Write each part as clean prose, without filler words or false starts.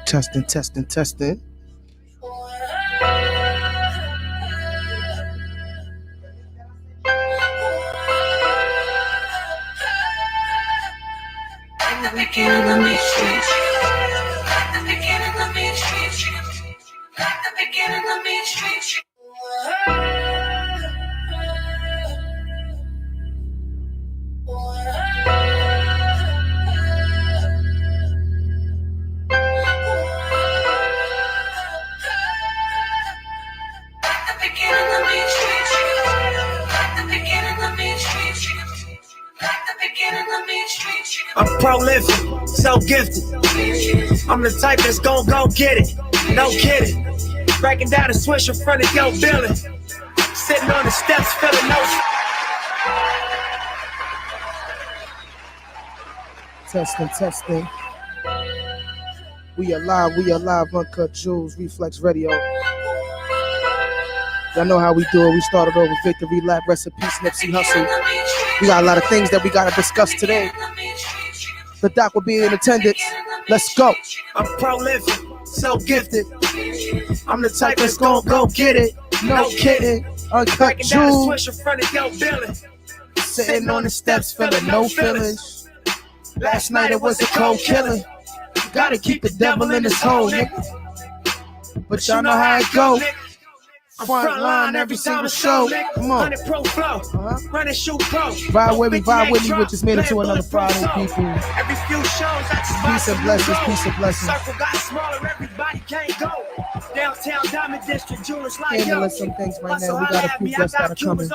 Testing, testing, testing. I'm prolific, so gifted. I'm the type that's gon' go get it. No kidding. Breaking down a switch in front of your building. Sitting on the steps, feeling no. Testing, testing. We alive, Uncut Jewels, Reflex Radio. Y'all know how we do it. We started over Victory Lap, Rest in Peace, Nipsey Hussle. We got a lot of things that we gotta discuss today. The doc will be in attendance. Let's go. I'm prolific, so gifted. I'm the type that's gon' go get it. No kidding. Uncut Breaking down a Jewels. switch in front of your building. Sitting on the steps, feeling no feelings. Last night it was a cold killing. Gotta keep the devil in his hole, nigga. But y'all know how it go. Front line every single show. Come on. 100 Pro Flow. Running shoot pro. Vibe with me, we just made it to another Friday, people. Every few shows, I just Peace and blessings, peace and blessings. Circle got smaller, everybody can't go. Downtown Diamond District, jewelers like Handling some things right now. We got a few guests that are coming.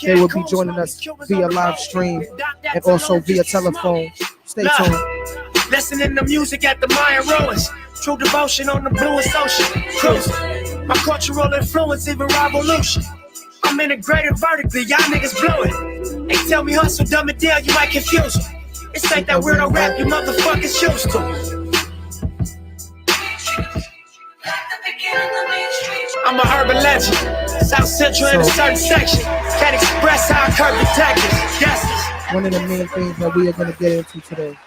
They will be joining us via live stream and also via telephone. Stay tuned. Listening to music at the Mayan ruins. True devotion on the bluest ocean. Cruising. My cultural influence, even revolution. I'm integrated vertically, y'all niggas blew it. They tell me hustle, dumb it down, you might confuse them. This ain't that weirdo rap you motherfuckers used to. I'm a urban legend. South Central in a certain section. Can't express how I curb the tactics. Guesses. One of the main things that we are going to get into today.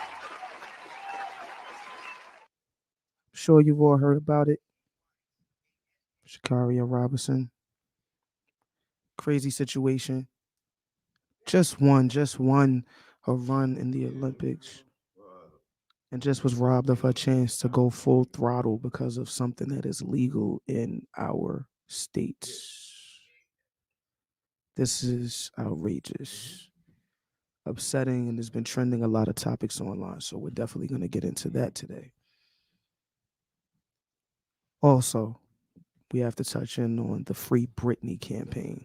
I'm sure you've all heard about it. Sha'Carri Robinson. Crazy situation. Just won her run in the Olympics and just was robbed of her chance to go full throttle because of something that is legal in our states. This is outrageous, upsetting, and has been trending a lot of topics online, so we're definitely going to get into that today. Also, we have to touch in on the Free Britney campaign.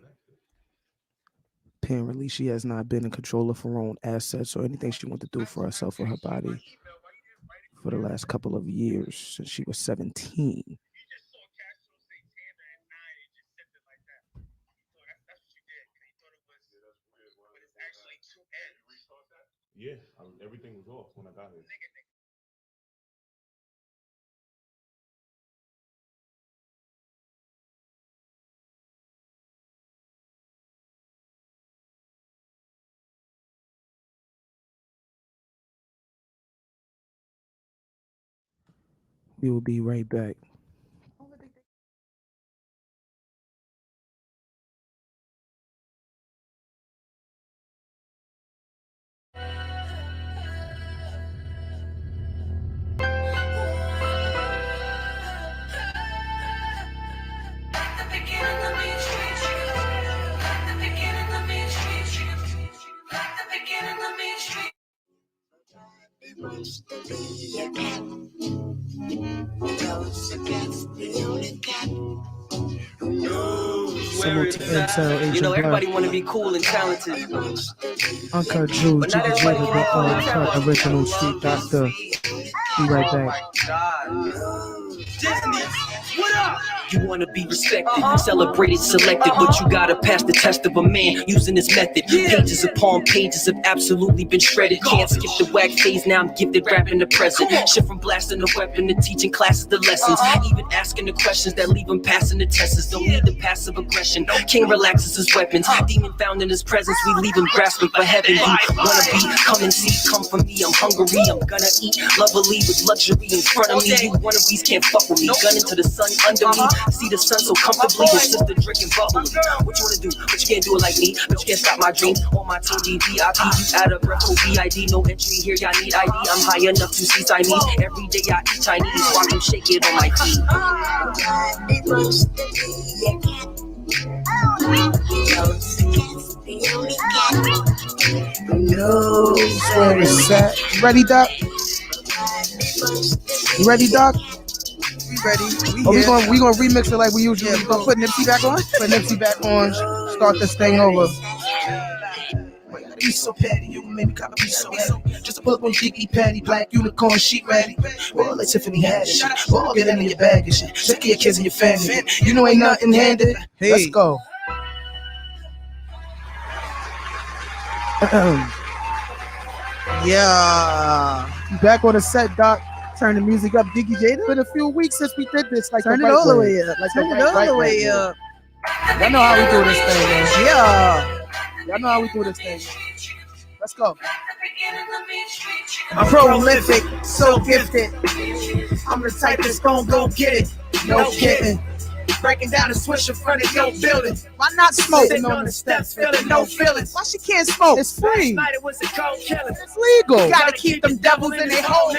Apparently, she has not been in control of her own assets or anything she wanted to do for herself or her body for the last couple of years, since she was 17. Yeah, everything was off when I got here. We will be right back. You know, everybody want to be cool and talented. Uncut Jewels, Uncut Original Street Doctor. Be right back. Disney, what up? You wanna be respected, celebrated, selected, but you gotta pass the test of a man using this method. Pages upon pages have absolutely been shredded. Can't skip the whack phase, now I'm gifted rapping the present. Shift from blasting the weapon to teaching classes the lessons. Even asking the questions that leave him passing the tests. Don't need the passive aggression. King relaxes his weapons. Demon found in his presence, we leave him grasping for heaven. You wanna be, come and see, come for me. I'm hungry, I'm gonna eat lovely with luxury in front of me. You wannabes can't fuck with me. Gun into the sun under me. See the sun so comfortably. His sister drinking bubbly. What you wanna do? But you can't do it like me. But you can't stop my dream. On my team, VIP. You out of breath, OVID. No entry here, y'all need ID. I'm high enough to see Chinese. Every day I eat Chinese. Watch them shake it on my feet. Yo, where is that? You ready, Doc? You ready, Doc? We ready. We gonna remix it like we usually Yeah, we gonna put Nipsey back on? Put Nipsey back on. Start this thing over. Be so petty, you made me cop a piece so heavy. Just to pull up on Jiggy Patty, black unicorn, sheet ready. Well, like Tiffany had it. Well, get in your bag and shit. Check your kids and your family. You know ain't nothing handed. Hey. Let's go. Yeah. You back on the set, Doc. Turn the music up. Diggy J. It's been a few weeks since we did this. Like Turn the it right all the way up. Like Turn it all the way up. Y'all know how we do this thing, man. Yeah. Y'all know how we do this thing. Let's go. I'm prolific, so gifted. I'm the type that's gon' go get it. No kidding. Breaking down the switch in front of your building. Why not smoke? Sitting on the steps, feeling no feelings. Why she can't smoke? It's free. It was a cold killing. It's legal. Gotta keep them devils in their hole.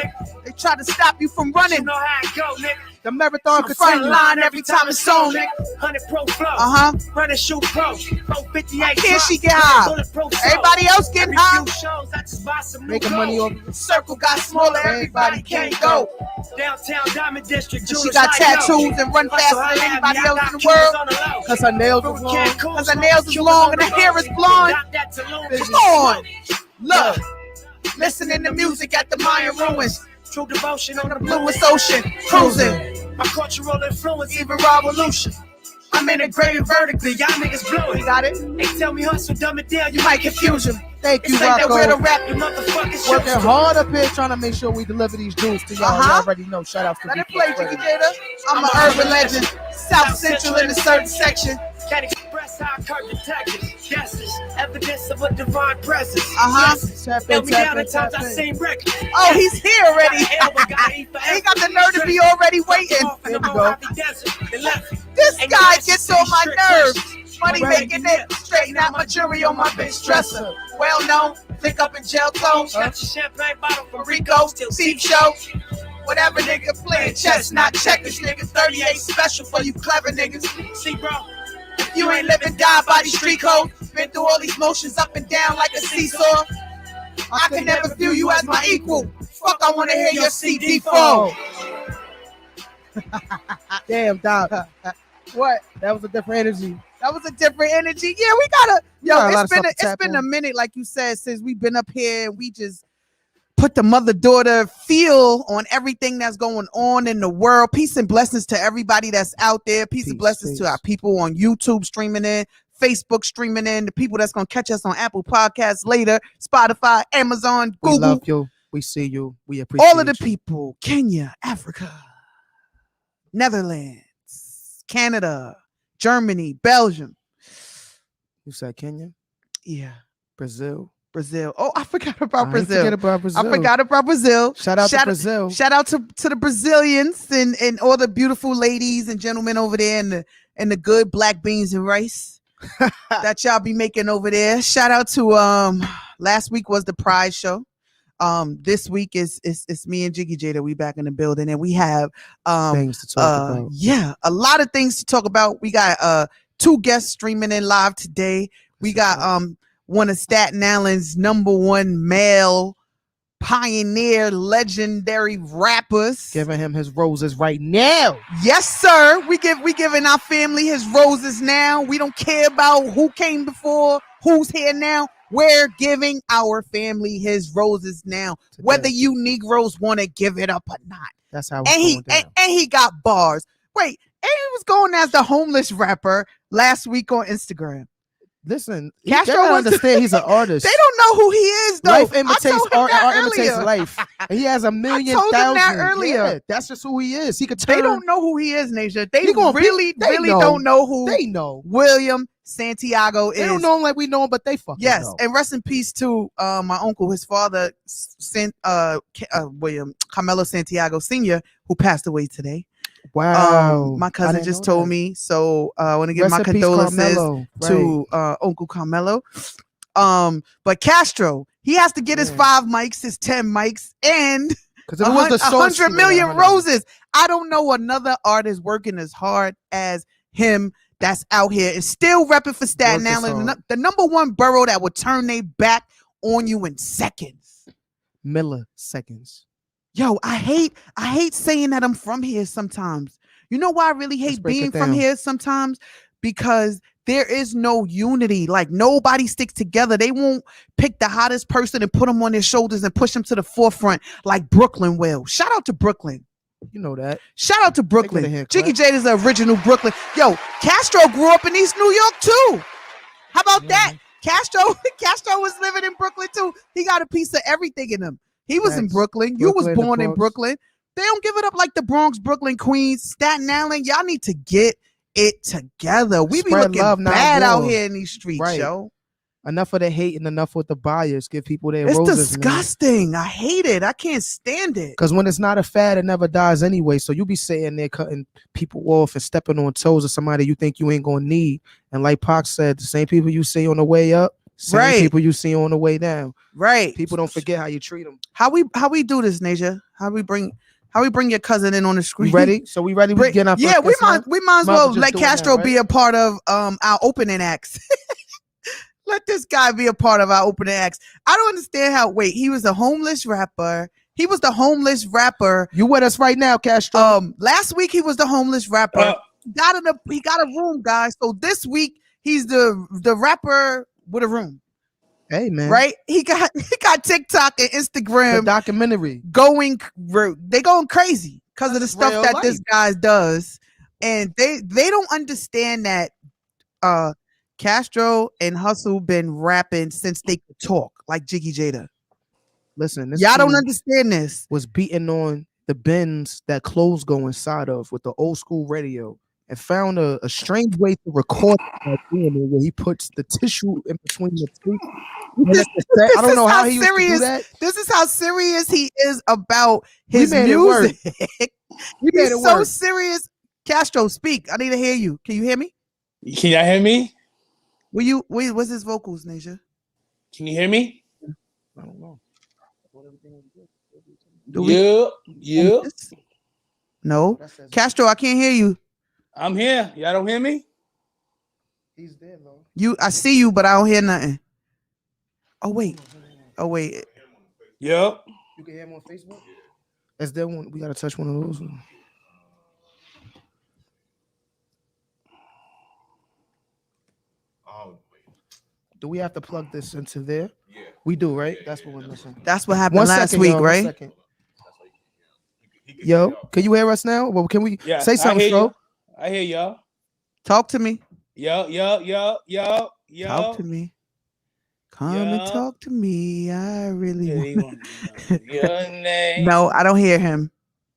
They try to stop you from You running. know how it go, nigga. The marathon I'm front continues. line every time it's on, nigga. 100 pro flow. 100 shoot pro. Pro 58. Can't she get high? Bulletproof soul. Everybody else getting Every high. few shows, I just buy some new Making gold. money off of it. Circle got smaller, everybody can't go. Downtown Diamond District. She jewelers got like tattoos yo. and run Hustle faster than hard, anybody I else got in the Cubans world. on the low. Cause her nails is Fruit long. Cancun, Cause her nails is Cubans long on and the her hair road. is blonde. Got that Tulum. Come on. Look. Listening to music at the Mayan ruins. True devotion on the Bluest ocean. Cruising. My cultural influence, even revolution. I'm integrated vertically, y'all niggas blew it. Got it? They tell me hustle, dumb it down, you might confuse them. Thank you, It's like that where the Rocco. rap, you motherfuckers Working shoot. hard up here trying to make sure we deliver these jewels to y'all. Y'all already know. Shout out to Let it VP play, Freddy. Jiggy Jada. I'm an urban legend. South Central in a certain section. Can't express how I curb detectives. Guesses, evidence of a divine presence. Guesses, Tap held in, me tap down in, at times tap I in. seen records. Oh, he's here already. He got the nerve to be already waiting. Here we go. This guy gets on my nerves. Money making it. Straighten out my jewelry on my bench dresser. Well known. Pick up in jail clothes. Got your champagne bottle from Rico. Peep show. Whatever nigga playing chess, not checkers, nigga. 38 special for you clever niggas. See, bro, You ain't living die by these street codes. Been through all these motions up and down like a seesaw. I can never view you as my equal. Fuck, I wanna hear your CD fall. Damn, dog. What? That was a different energy. That was a different energy. Yeah, we gotta. Yo, it's been a minute, like you said, since we've been up here and we just put the mother-daughter feel on everything that's going on in the world. Peace and blessings to everybody that's out there. Peace and blessings to our people on YouTube streaming in, Facebook streaming in, the people that's gonna catch us on Apple Podcasts later, Spotify, Amazon, Google. We love you. We see you. We appreciate All of the you. people. Kenya, Africa, Netherlands, Canada, Germany, Belgium. You said Kenya, Yeah, Brazil. Brazil. Oh, I forgot about I ain't Brazil. forget about Brazil. I forgot about Brazil. Shout out to Brazil. Shout out to the Brazilians and all the beautiful ladies and gentlemen over there and the good black beans and rice that y'all be making over there. Shout out to last week was the prize show. This week is me and Jiggy Jada. We back in the building and we have Things to talk about. yeah, a lot of things to talk about. We got 2 guests streaming in live today. We got one of Staten Island's #1 male pioneer legendary rappers. Giving him his roses right now. Yes, sir. We giving our family his roses now. We don't care about who came before, who's here now. We're giving our family his roses now. Today. Whether you Negroes want to give it up or not. That's how And it's going down. he got bars. Wait, he was going as the homeless rapper last week on Instagram. Listen, Castro Castro was- understand he's an artist. They don't know who he is, though. Life I imitates told him art, that art imitates earlier. life. And he has a million told him that thousand. earlier. Yeah, that's just who he is. He could turn. They don't know who he is, Nasia. They He gonna be- really they know. don't know who They know. William Santiago is. They don't know him like we know him, but they fucking Yes, know. and rest in peace to my uncle, his father, William Carmelo Santiago Sr., who passed away today. Wow. My I cousin didn't just know told that. me, so I want to give Rest my in peace, condolences Carmelo. to Uncle Carmelo. But Castro, he has to get his 5 mics, his 10 mics, and Because if it was the sauce, 100 million roses. I don't know another artist working as hard as him that's out here and still repping for Staten Work is Island, hard. the number one borough that would turn their back on you in seconds. Milliseconds. Yo, I hate saying that I'm from here sometimes. You know why I really Let's hate break it being from down. here sometimes? Because there is no unity. Like nobody sticks together. They won't pick the hottest person and put them on their shoulders and push them to the forefront like Brooklyn will. Shout out to Brooklyn. You know that. Shout out to Brooklyn. a haircut. Jiggy Jade is the original Brooklyn. Yo, Castro grew up in East New York too. How about that? Castro was living in Brooklyn too. He got a piece of everything in him. He was in Thanks. Brooklyn. You was Brooklyn, the born in Bronx. Brooklyn. They don't give it up like the Bronx, Brooklyn, Queens, Staten Island. Y'all need to get it together. We be Spread looking love, not bad out war. here in these streets, Right. yo. Enough of the hate and enough with the bias. Give people their It's roses. disgusting. I hate it. I can't stand it. Because when it's not a fad, it never dies anyway. So you be sitting there cutting people off and stepping on toes of somebody you think you ain't gonna need. And like Pac said, the same people you see on the way up, same Right. people you see on the way down. Right. People don't forget how you treat them. How we do this, Nasia? How we bring your cousin in on the screen? We ready? So we ready? We getting our Yeah, first we guest might now? as Might well as well let just do it now, Castro be right? a part of our opening acts. Let this guy be a part of our opening acts. I don't understand how. Wait, he was a homeless rapper. He was the homeless rapper. You with us right now, Castro? Last week he was the homeless rapper. He got a room, guys. So this week he's the rapper with a room. Hey man, Right? He got TikTok and The Instagram documentary. going crazy because of the stuff real that this life. guy does, and they don't understand that Castro and Hustle been rapping since they could talk, like Jiggy Jada. Listen, this Y'all don't team understand this. was beating on the bins that clothes go inside of with the old school radio and found a strange way to record that doing it where he puts the tissue in between the teeth. I don't know how he used to do that. This is how serious he is about We his made it work. music. We made He's it so work. serious. Castro, speak. I need to hear you. Can you hear me? Can y'all hear me? What's his vocals, Nasia? Can you hear me? I don't know. Do we- Yeah. No. Castro, I can't hear you. I'm here. Y'all don't hear me? He's there, though. I see you, but I don't hear nothing. Oh wait. Yep. You can hear him on Facebook. Is there one? We gotta touch one of those. Do we have to plug this into there? Yeah. We do, right? That's what we're missing. That's what happened 1 last second, week, y'all, 1 right? second. Yo, can you hear us now? Well, can we Yeah. say something, I hear Stro? you. I hear y'all. Talk to me. Yo. Talk to me. Come and Yo. talk to me. I really want. Your name. No, I don't hear him.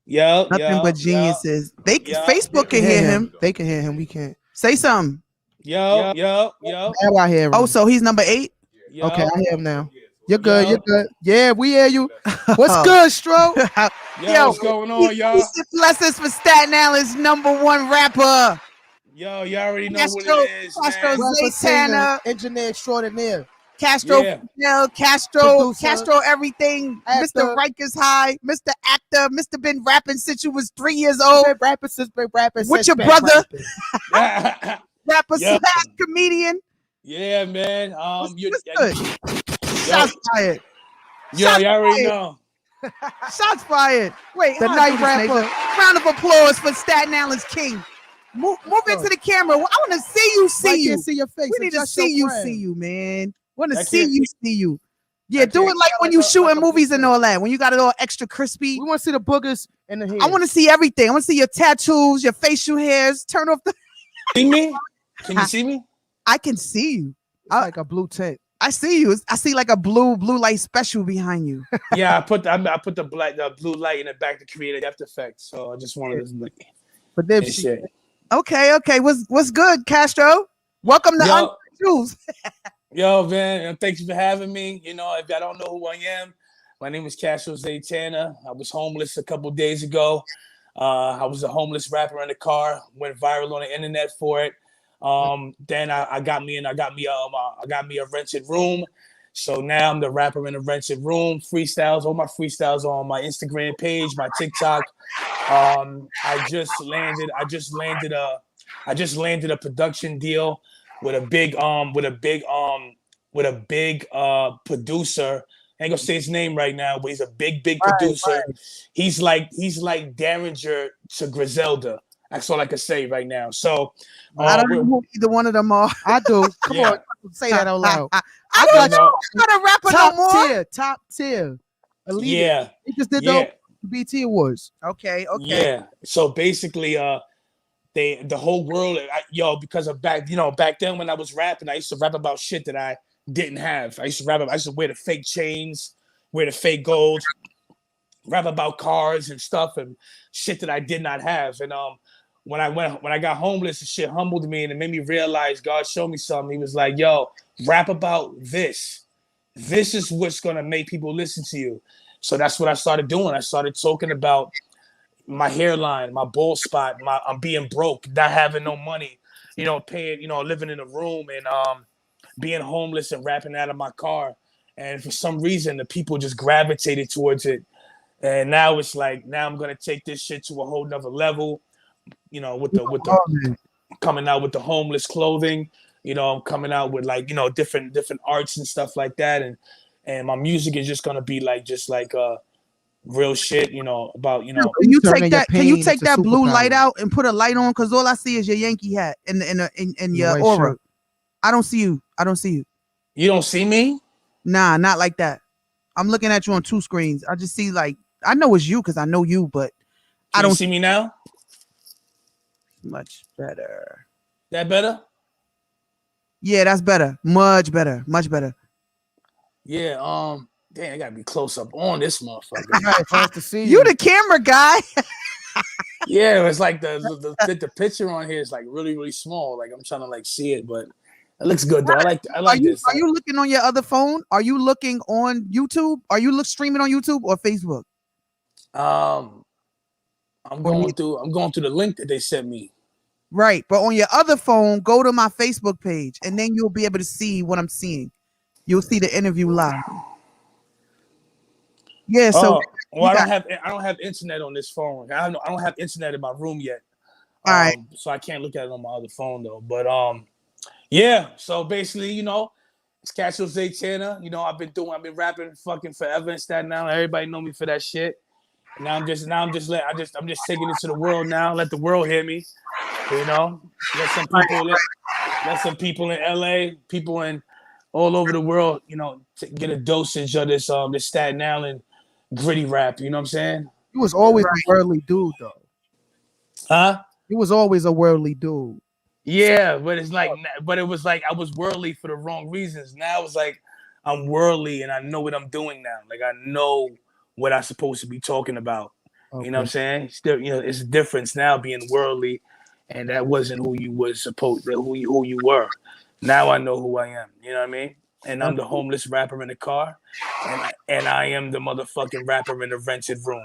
Yo. Nothing but geniuses. Facebook They can hear him. They can hear him. We can't. Say something. Yo. Now I hear him. Oh, so he's number 8? Okay, I hear him now. You're good. Yo. You're good. Yeah, we hear you. What's good, Stro? Yo, what's going on, y'all? Peace and blessings for Staten Island's number 1 rapper. Yo, y'all already know Castro, what it is, Castro man. Rapper, singer, Zaytana, engineer extraordinaire. Castro, Yeah. Fidel, Castro, Producer, Castro, everything. actor. Mr. Rikers High, Mr. Actor, Mr. Been rapping since you was 3 years old. Been rapping since been rapping. With since your been brother. rapping. Rapper Yeah. slash comedian. Yeah, man. What's You, good? Shots fired. yo, Shots y'all already fired. know. Shots fired. Wait, The how I night do this, rapper. Nathan? Round of applause for Staten Island's king. Move into the camera. I want to see you. I See you. can't see your face. We need to Adjust see your you. frame. See you, man. Want to I see can't- you. See you. Yeah, do it like when you shooting movies and all that. When you got it all extra crispy. We want to see the boogers and the hair. I want to see everything. I want to see your tattoos, your facial hairs. Turn off the. See me? Can you see me? I can see you. It's like a blue tent. I see you. I see like a blue light special behind you. Yeah, I put the blue light in the back to create a depth effect. So I just wanted to like But then and shit. Okay. What's good, Castro? Welcome to Uncut Jewels. Yo, man, thank you for having me. You know, if y'all don't know who I am, my name is Castro Zaytana. I was homeless a couple days ago. I was a homeless rapper in the car. Went viral on the internet for it. Then I got me a rented room. So now I'm the rapper in a rented room. Freestyles, all my freestyles are on my Instagram page, my TikTok. I just landed a production deal with a big producer. I ain't gonna say his name right now, but he's a big producer. Right. He's like Derringer to Griselda. That's all I can say right now. So I don't know who either one of them are. I do. Come on, say that out loud. I don't know. I'm gonna rap top tier. Elite. Yeah. He just did the BT Awards. Okay. Yeah. So basically, the whole world, because of back then when I was rapping, I used to rap about shit that I didn't have. I used to wear the fake chains, wear the fake gold, rap about cars and stuff and shit that I did not have. And when I got homeless, the shit humbled me and it made me realize God showed me something. He was like, yo, rap about this. This is what's gonna make people listen to you. So that's what I started doing. I started talking about my hairline, my bald spot, I'm being broke, not having no money, paying, living in a room and being homeless and rapping out of my car. And for some reason, the people just gravitated towards it. And now it's like, now I'm gonna take this shit to a whole nother level, with the coming out with the homeless clothing, I'm coming out with like, different arts and stuff like that. And my music is just gonna be like real shit, about Can you take that blue light out and put a light on? Because all I see is your Yankee hat and your aura. Shirt. I don't see you. You don't see me? Nah, not like that. I'm looking at you on two screens. I just see like I know it's you because I know you, but I don't see me now. Much better. That better? Yeah, that's better. Much better. Yeah. Damn, I gotta be close up on this motherfucker. Nice to see you. The camera guy. Yeah, it's like the picture on here is like really, really small. Like I'm trying to like see it, but it looks good though. I like this. Are you looking on your other phone? Are you looking on YouTube? Are you streaming on YouTube or Facebook? I'm going through the link that they sent me. Right, but on your other phone, go to my Facebook page, and then you'll be able to see what I'm seeing. You'll see the interview live. Yeah, so I don't have internet on this phone. I don't have internet in my room yet. All right. So I can't look at it on my other phone though. But yeah. So basically, it's Castro Zaytana. I've been rapping fucking forever in Staten Island. Everybody know me for that shit. Now I'm just taking it to the world now. Let the world hear me. Let some people in LA, people in all over the world, get a dosage of this Staten Island gritty rap. You know what I'm saying? He was always a worldly dude, though. Huh? He was always a worldly dude. Yeah, but it was like I was worldly for the wrong reasons. Now it's like I'm worldly and I know what I'm doing now. Like I know what I'm supposed to be talking about. Okay. You know what I'm saying? Still, it's a difference now being worldly, and that wasn't who you were who you were. Now I know who I am. You know what I mean? And I'm the homeless rapper in the car, and I am the motherfucking rapper in the rented room.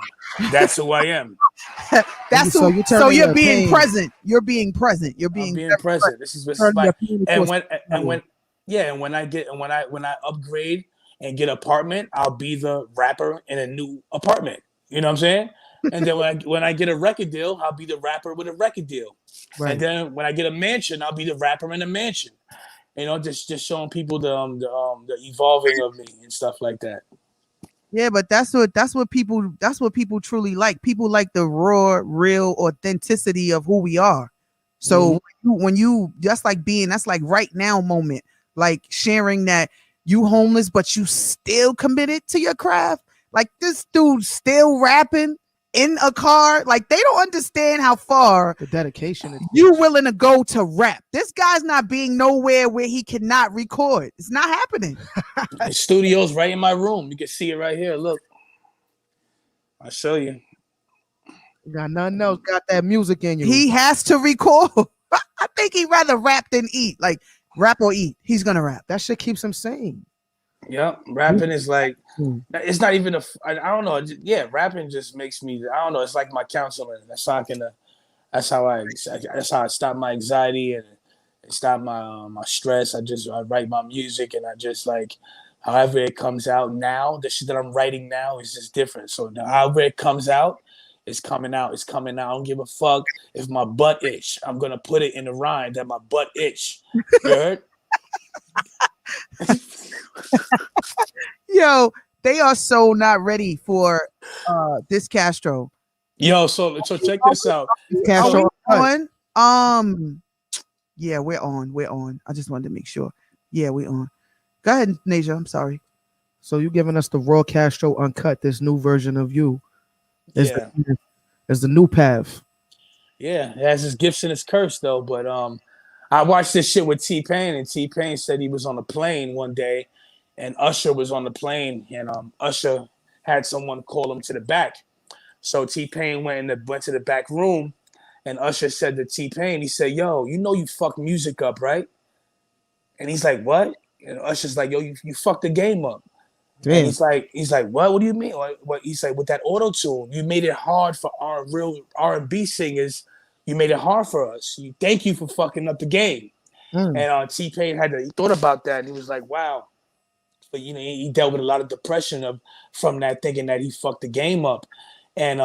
That's who I am. So you're being present. You're being present. You're being present. This is what's like. And when I upgrade and get an apartment, I'll be the rapper in a new apartment. You know what I'm saying? And then when I get a record deal, I'll be the rapper with a record deal. Right. And then when I get a mansion, I'll be the rapper in a mansion. Just showing people the evolving of me and stuff like that. Yeah, but that's what people truly like. People like the raw, real authenticity of who we are. So when you that's like right now moment, like sharing that you homeless, but you still committed to your craft. Like this dude still rapping in a car. Like they don't understand how far The dedication. you willing to go to rap. This guy's not being nowhere where he cannot record. It's not happening. The studio's right in my room. You can see it right here. Look, I'll show you. You got nothing else. Got that music in you. He has to record. I think he'd rather rap than eat. Like rap or eat. He's gonna rap. That shit keeps him sane. Yep, rapping is like, it's not even I don't know. Yeah, rapping just makes me. I don't know. It's like my counseling. That's how I can. That's how I stop my anxiety and stop my stress. I write my music and I just like, however it comes out now. The shit that I'm writing now is just different. So however it comes out, it's coming out. It's coming out. I don't give a fuck if my butt itch. I'm gonna put it in the rhyme that my butt itch. You heard? Yo, they are so not ready for this Castro. Yo, so check this out. Castro on? Yeah, we're on. I just wanted to make sure. Yeah, we're on. Go ahead, Nasia. I'm sorry. So you giving us the Raw Castro Uncut, this new version of you. Is the new path. Yeah, it has its gifts and its curse though. But I watched this shit with T-Pain, and T-Pain said he was on a plane one day, and Usher was on the plane, and Usher had someone call him to the back. So T-Pain went to the back room, and Usher said to T-Pain, he said, "Yo, you know you fucked music up, right?" And he's like, "What?" And Usher's like, "Yo, you fucked the game up." Damn. And he's like, "What do you mean?" What he's like, "With that auto tune, you made it hard for our real R&B singers. You made it hard for us. Thank you for fucking up the game." And T-Pain he thought about that, and he was like, "Wow." But he dealt with a lot of depression from that, thinking that he fucked the game up, and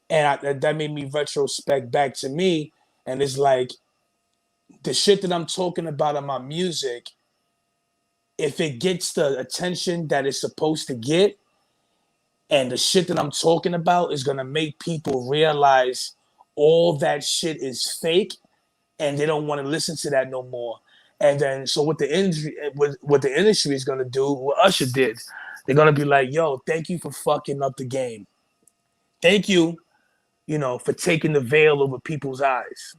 that made me retrospect back to me, and it's like the shit that I'm talking about in my music. If it gets the attention that it's supposed to get, and the shit that I'm talking about is gonna make people realize all that shit is fake, and they don't want to listen to that no more. And then, so what the industry is gonna do, what Usher did, they're gonna be like, "Yo, thank you for fucking up the game. Thank you, for taking the veil over people's eyes."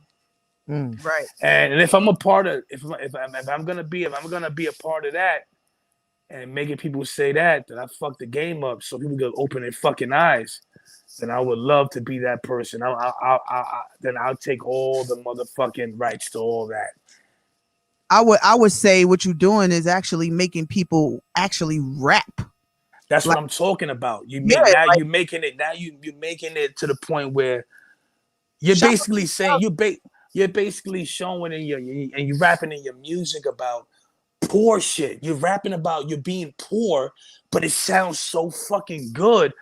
Right. And if I'm a part of, if I'm gonna be a part of that, and making people say that I fucked the game up, so people can open their fucking eyes, then I would love to be that person. Then I'll take all the motherfucking rights to all that. I would say what you're doing is actually making people actually rap. That's what I'm talking about. You're making it to the point where you're basically saying you're basically showing and you're rapping in your music about poor shit. You're rapping about you being poor, but it sounds so fucking good.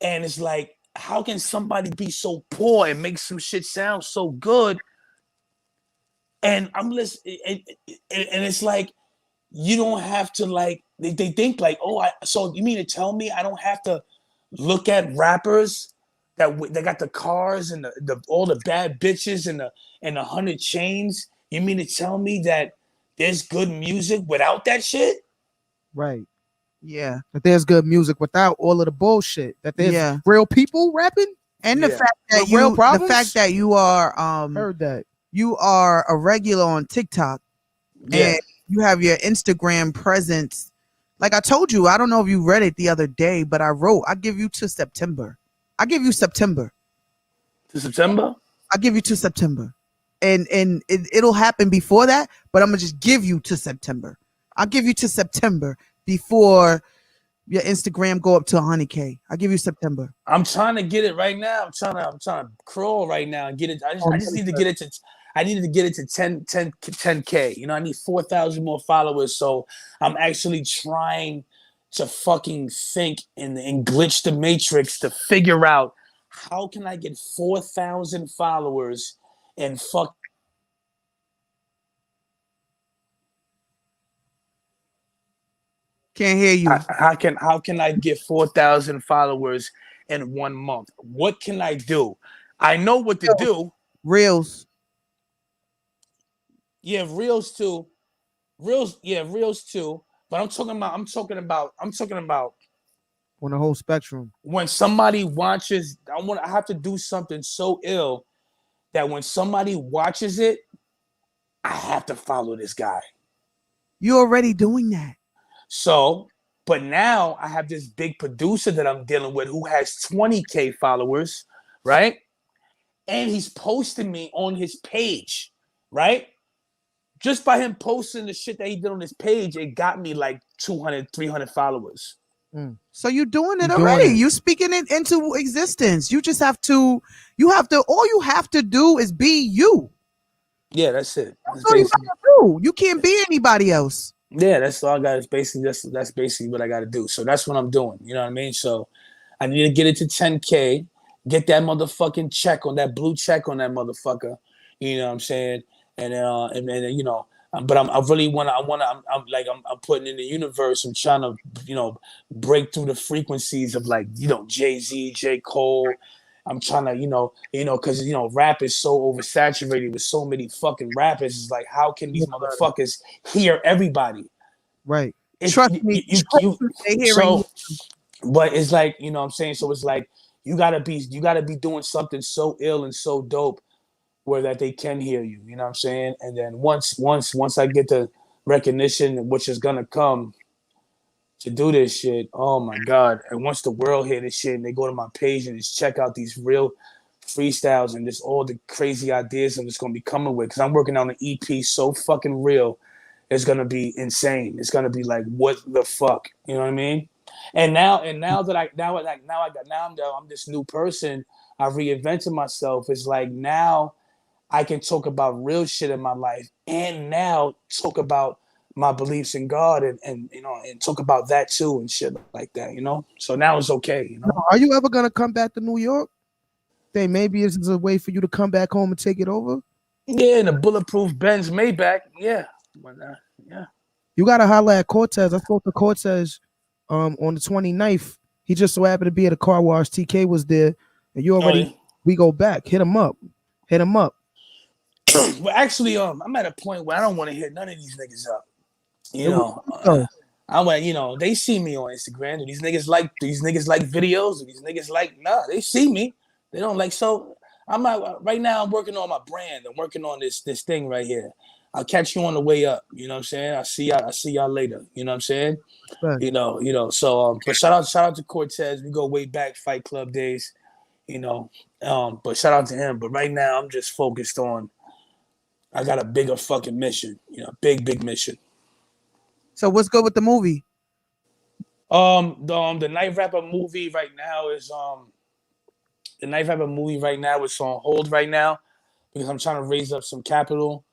And it's like, how can somebody be so poor and make some shit sound so good? And I'm listening, and it's like, you don't have to they think like, oh, so you mean to tell me I don't have to look at rappers that they got the cars and the all the bad bitches and the 100 chains? You mean to tell me that there's good music without that shit? Right. Yeah. That there's good music without all of the bullshit. That there's real people rapping. And the fact that you are heard that. You are a regular on TikTok, and you have your Instagram presence. Like I told you, I don't know if you read it the other day, but I give you to September. I give you September. To September? I give you to September. And it'll happen before that, but I'm gonna just give you to September. I'll give you to September before your Instagram go up to 100K. I'll give you September. I'm trying to get it right now. I'm trying to crawl right now and get it. I just need to get it to. I needed to get it to 10K. I need 4,000 more followers. So I'm actually trying to fucking think and glitch the matrix to figure out how can I get 4,000 followers and fuck. Can't hear you. How can I get 4,000 followers in 1 month? What can I do? I know what to do. Reels. Yeah, Reels too. Reels, yeah, reels too. But I'm talking about on the whole spectrum. when somebody watches. I have to do something so ill that when somebody watches it, I have to follow this guy. You're already doing that. So, but now I have this big producer that I'm dealing with who has 20K followers, right? And he's posting me on his page, right? Just by him posting the shit that he did on his page, it got me like 200, 300 followers. So you're doing it You're doing already. it. You speaking it into existence. You just have to. All you have to do is be you. Yeah, that's it. That's all you have to do. You can't be anybody else. Yeah, that's all I got. Is basically that's basically what I got to do. So that's what I'm doing. You know what I mean? So I need to get it to 10K, get that motherfucking check on that blue check on that motherfucker. You know what I'm saying? And then you know, but I really want to. I'm putting in the universe. I'm trying to break through the frequencies of like Jay-Z, J. Cole. I'm trying to because rap is so oversaturated with so many fucking rappers. It's like, how can these motherfuckers hear everybody? Right. Trust me. They hearing So, you. but it's like what I'm saying. So it's like you gotta be doing something so ill and so dope where that they can hear you. You know what I'm saying? And then once I get the recognition, which is gonna come to do this shit, oh my god! And once the world hear this shit and they go to my page and just check out these real freestyles and just all the crazy ideas I'm just gonna be coming with, because I'm working on an EP so fucking real, it's gonna be insane. It's gonna be like, what the fuck, you know what I mean? And now I'm this new person. I reinvented myself. It's like now I can talk about real shit in my life and now talk about my beliefs in God and talk about that too and shit like that, So now it's okay, Are you ever gonna come back to New York? Think maybe this is a way for you to come back home and take it over? Yeah, in a bulletproof Benz Maybach. Yeah. Yeah. You gotta holler at Cortez. I spoke to Cortez on the 29th. He just so happened to be at a car wash. TK was there, and you already we go back. Hit him up. Well, actually, I'm at a point where I don't want to hit none of these niggas up. I went, they see me on Instagram. Do these niggas like videos? Do these niggas like they see me. They don't like, so I'm out right now. I'm working on my brand. I'm working on this thing right here. I'll catch you on the way up. You know what I'm saying? I'll see y'all later. You know what I'm saying? Right. So but shout out to Cortez. We go way back, Fight Club days, but shout out to him. But right now I'm just focused on I got a bigger fucking mission, big mission. So what's good with the movie? The Night Rapper movie right now is on hold right now because I'm trying to raise up some capital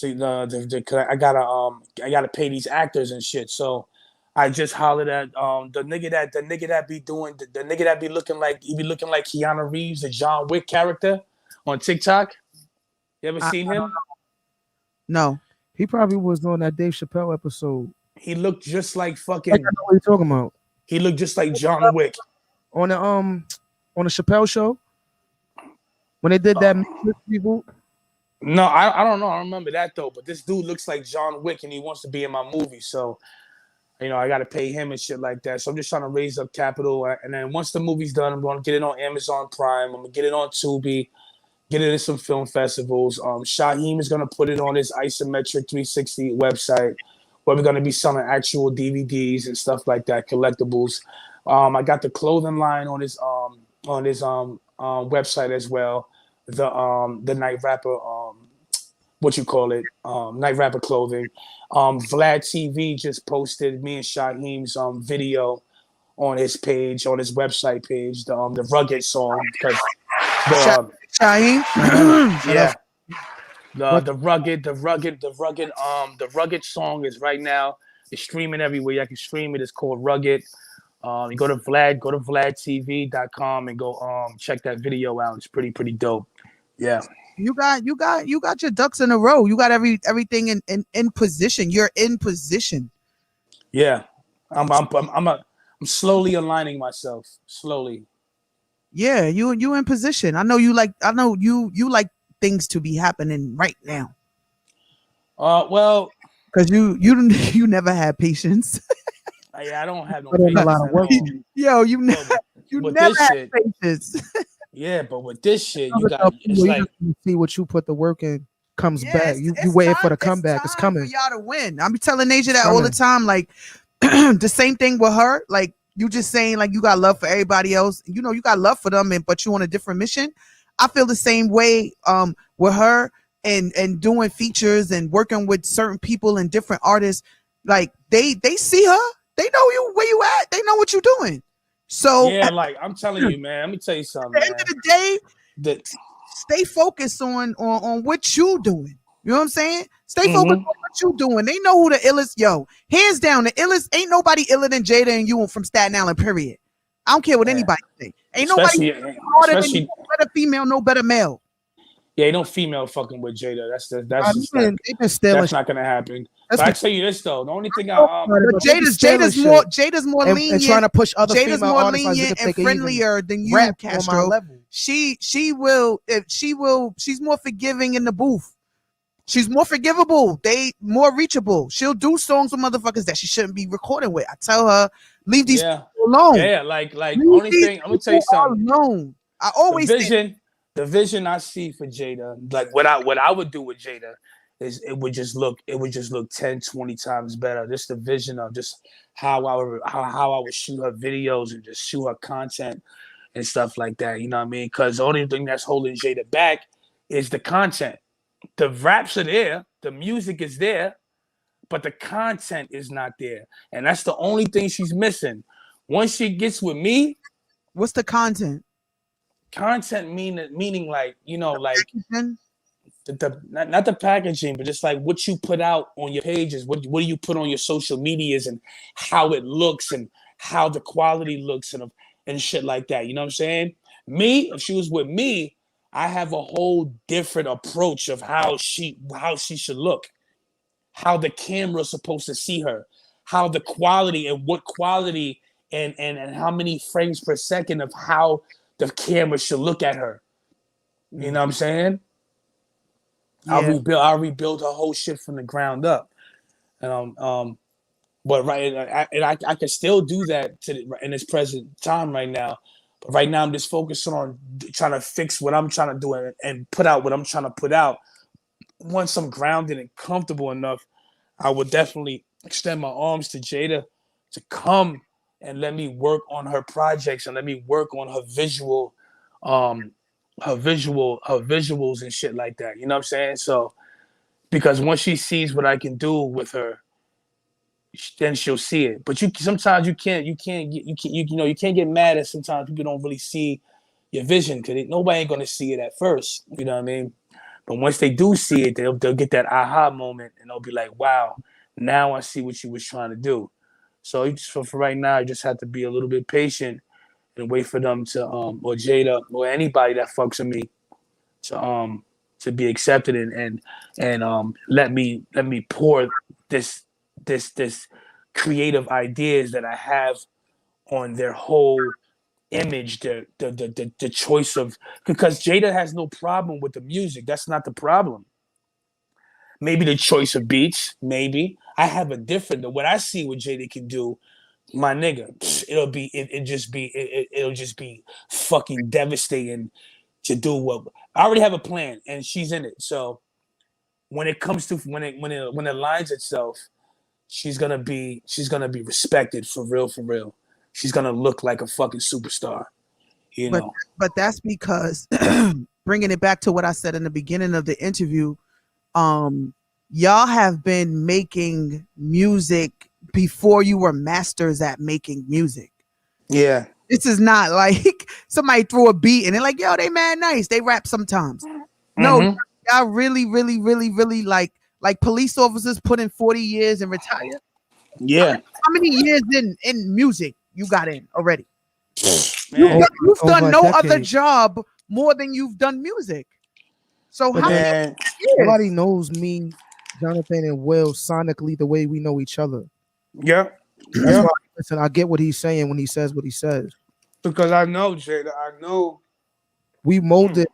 I gotta pay these actors and shit. So I just hollered at the nigga that be doing the nigga that be looking like Keanu Reeves, the John Wick character on TikTok. You ever seen him? No. He probably was on that Dave Chappelle episode. He looked just like fucking. I know what you talking about. He looked just like John Wick on the Chappelle show when they did that reboot. No, I don't know. I don't remember that though. But this dude looks like John Wick, and he wants to be in my movie. So, I got to pay him and shit like that. So I'm just trying to raise up capital, and then once the movie's done, I'm going to get it on Amazon Prime. I'm gonna get it on Tubi, get it in some film festivals. Shaheem is gonna put it on his Isometric 360 website, where we're gonna be selling actual DVDs and stuff like that, collectibles. I got the clothing line on his website as well. The Night Rapper, Night Rapper clothing. Vlad TV just posted me and Shaheem's video on his page, on his website page, the Rugged song, because Shaheem, yeah, the Rugged song is right now. It's streaming everywhere. I can stream it. It's called Rugged. You go to vladtv.com and go check that video out. It's pretty dope. Yeah. You got your ducks in a row. You got everything in position. You're in position. Yeah. I'm slowly aligning myself. Slowly. Yeah, you in position. I know you like things to be happening right now. Well, Because you never had patience. I don't have no Put in a patience lot of at work. all. Yo, you But with never this had shit, patience. yeah, but with this shit, you Never got tell it's people, you like just wanna see what you put the work in comes Yeah, back. You waiting for the comeback. It's time for coming. y'all to win. I'm telling Nasia It's that all the coming. time. Like the same thing with her. Like you just saying like you got love for everybody else. You know you got love for them, and but you on a different mission. I feel the same way with her and doing features and working with certain people and different artists. Like they see her. They know you where you at. They know what you're doing. So yeah, at like I'm telling you, man. Let me tell you something, the end man. of the day, That stay focused on what you doing. You know what I'm saying? Stay focused Mhm. on what you doing. They know who the illest. Yo, hands down, the illest ain't nobody iller than Jada and you from Staten Island. Period. I don't care what Yeah. anybody say. Ain't nobody especially harder than you. especially No better female, no better male. yeah, ain't no female fucking with Jada. That's just like They've been stealing. that's not gonna happen. That's But I what tell you this though, the only thing But they be stealing Jada's more and lenient. trying to push other Jada's female more artists like lenient they and could even friendlier than you, rap on my Castro. level. She will if she will. She's more forgiving in the booth. She's more forgivable. They more reachable. She'll do songs with motherfuckers that she shouldn't be recording with. I tell her, leave these yeah, people alone. yeah, like Leave only these thing I'm gonna tell you people something. alone. I The always say, vision I see for Jada, like what I would do with Jada is it would just look 10, 20 times better. Just the vision of just how I would shoot her videos and just shoot her content and stuff like that. You know what I mean? Because the only thing that's holding Jada back is the content. The raps are there, the music is there, but the content is not there. And that's the only thing she's missing. Once she gets with me, what's the content? content meaning like, you know, like Then not the packaging, but just like what you put out on your pages, what do you put on your social medias and how it looks and how the quality looks and shit like that. You know what I'm saying? Me, if she was with me, I have a whole different approach of how she should look, how the camera's supposed to see her, how the quality and what quality and how many frames per second of how the camera should look at her. You know what I'm saying? Yeah, I'll rebuild her whole shit from the ground up. And but right, I can still do that in this present time right now. But right now, I'm just focusing on trying to fix what I'm trying to do and put out what I'm trying to put out. Once I'm grounded and comfortable enough, I would definitely extend my arms to Jada to come and let me work on her projects and let me work on um, her visuals and shit like that. You know what I'm saying? So because once she sees what I can do with her, then she'll see it. But you sometimes you can't you can't get mad at sometimes people don't really see your vision because nobody ain't gonna see it at first. You know what I mean? But once they do see it, they'll get that aha moment and they'll be like, wow, now I see what you was trying to do. So for right now, you just have to be a little bit patient and wait for them to or Jada or anybody that fucks with me to be accepted and let me pour this this creative ideas that I have on their whole image, the choice of because Jada has no problem with the music. That's not the problem. Maybe the choice of beats, maybe. I have a different what I see what Jada can do, my nigga. It'll just be fucking devastating to do what I already have a plan and she's in it. So when it comes to when it aligns itself, she's gonna be respected for real, for real. She's gonna look like a fucking superstar, you but know. that's because bringing it back to what I said in the beginning of the interview, y'all have been making music before you were masters at making music. Yeah. This is not like somebody threw a beat and they're like, yo, they mad nice. They rap sometimes. No, Mm-hmm. y'all really like police officers put in 40 years and retire. Yeah. How many years in music you got in already? Man. You've Over done a no other decade. job more than you've done music. So But how many Man. years? Nobody knows me, Jonathan, and Will sonically the way we know each other. Yeah. That's Yeah. why, listen, I get what he's saying when he says what he says. Because I know, Jada, I know. We molded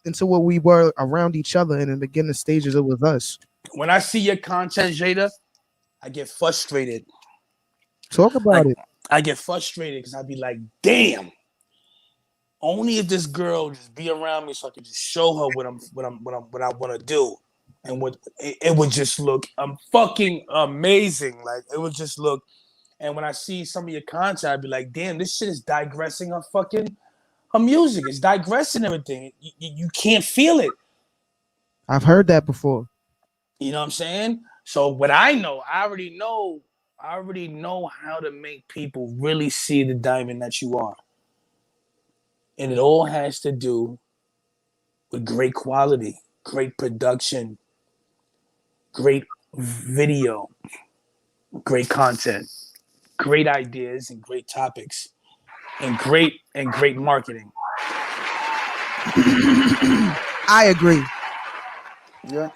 into what we were around each other, and in the beginning stages, it was us. When I see your content, Jada, I get frustrated. Talk about Like it. I get frustrated because I'd be like, damn. Only if this girl just be around me so I can just show her what I want to do, and what it would just look fucking amazing. Like it would just look. And when I see some of your content, I'd be like, damn, this shit is digressing her music. It's digressing everything. You can't feel it. I've heard that before. You know what I'm saying? So what I know, I already know how to make people really see the diamond that you are. And it all has to do with great quality, great production, great video, great content, great ideas and great topics, and great marketing. I agree. Yeah.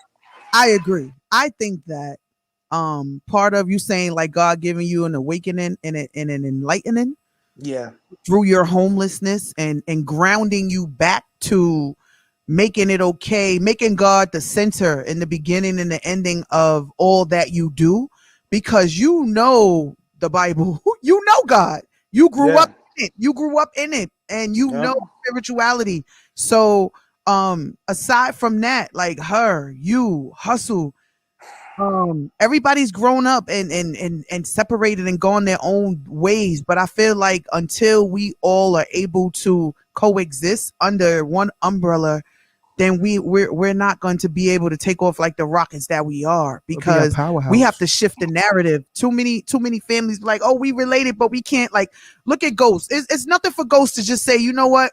I agree. I think that part of you saying like God giving you an awakening and an enlightening Yeah. through your homelessness and grounding you back to making it okay, making God the center in the beginning and the ending of all that you do, because you know the Bible, you know God, you grew up in it, and you know spirituality. So aside from that, like you hustle, everybody's grown up and separated and gone their own ways, but I feel like until we all are able to coexist under one umbrella, then we're not going to be able to take off like the rockets that we are, because we have to shift the narrative. Too many families like, oh, we related, but we can't. Like, look at Ghost. It's nothing for Ghost to just say, you know what,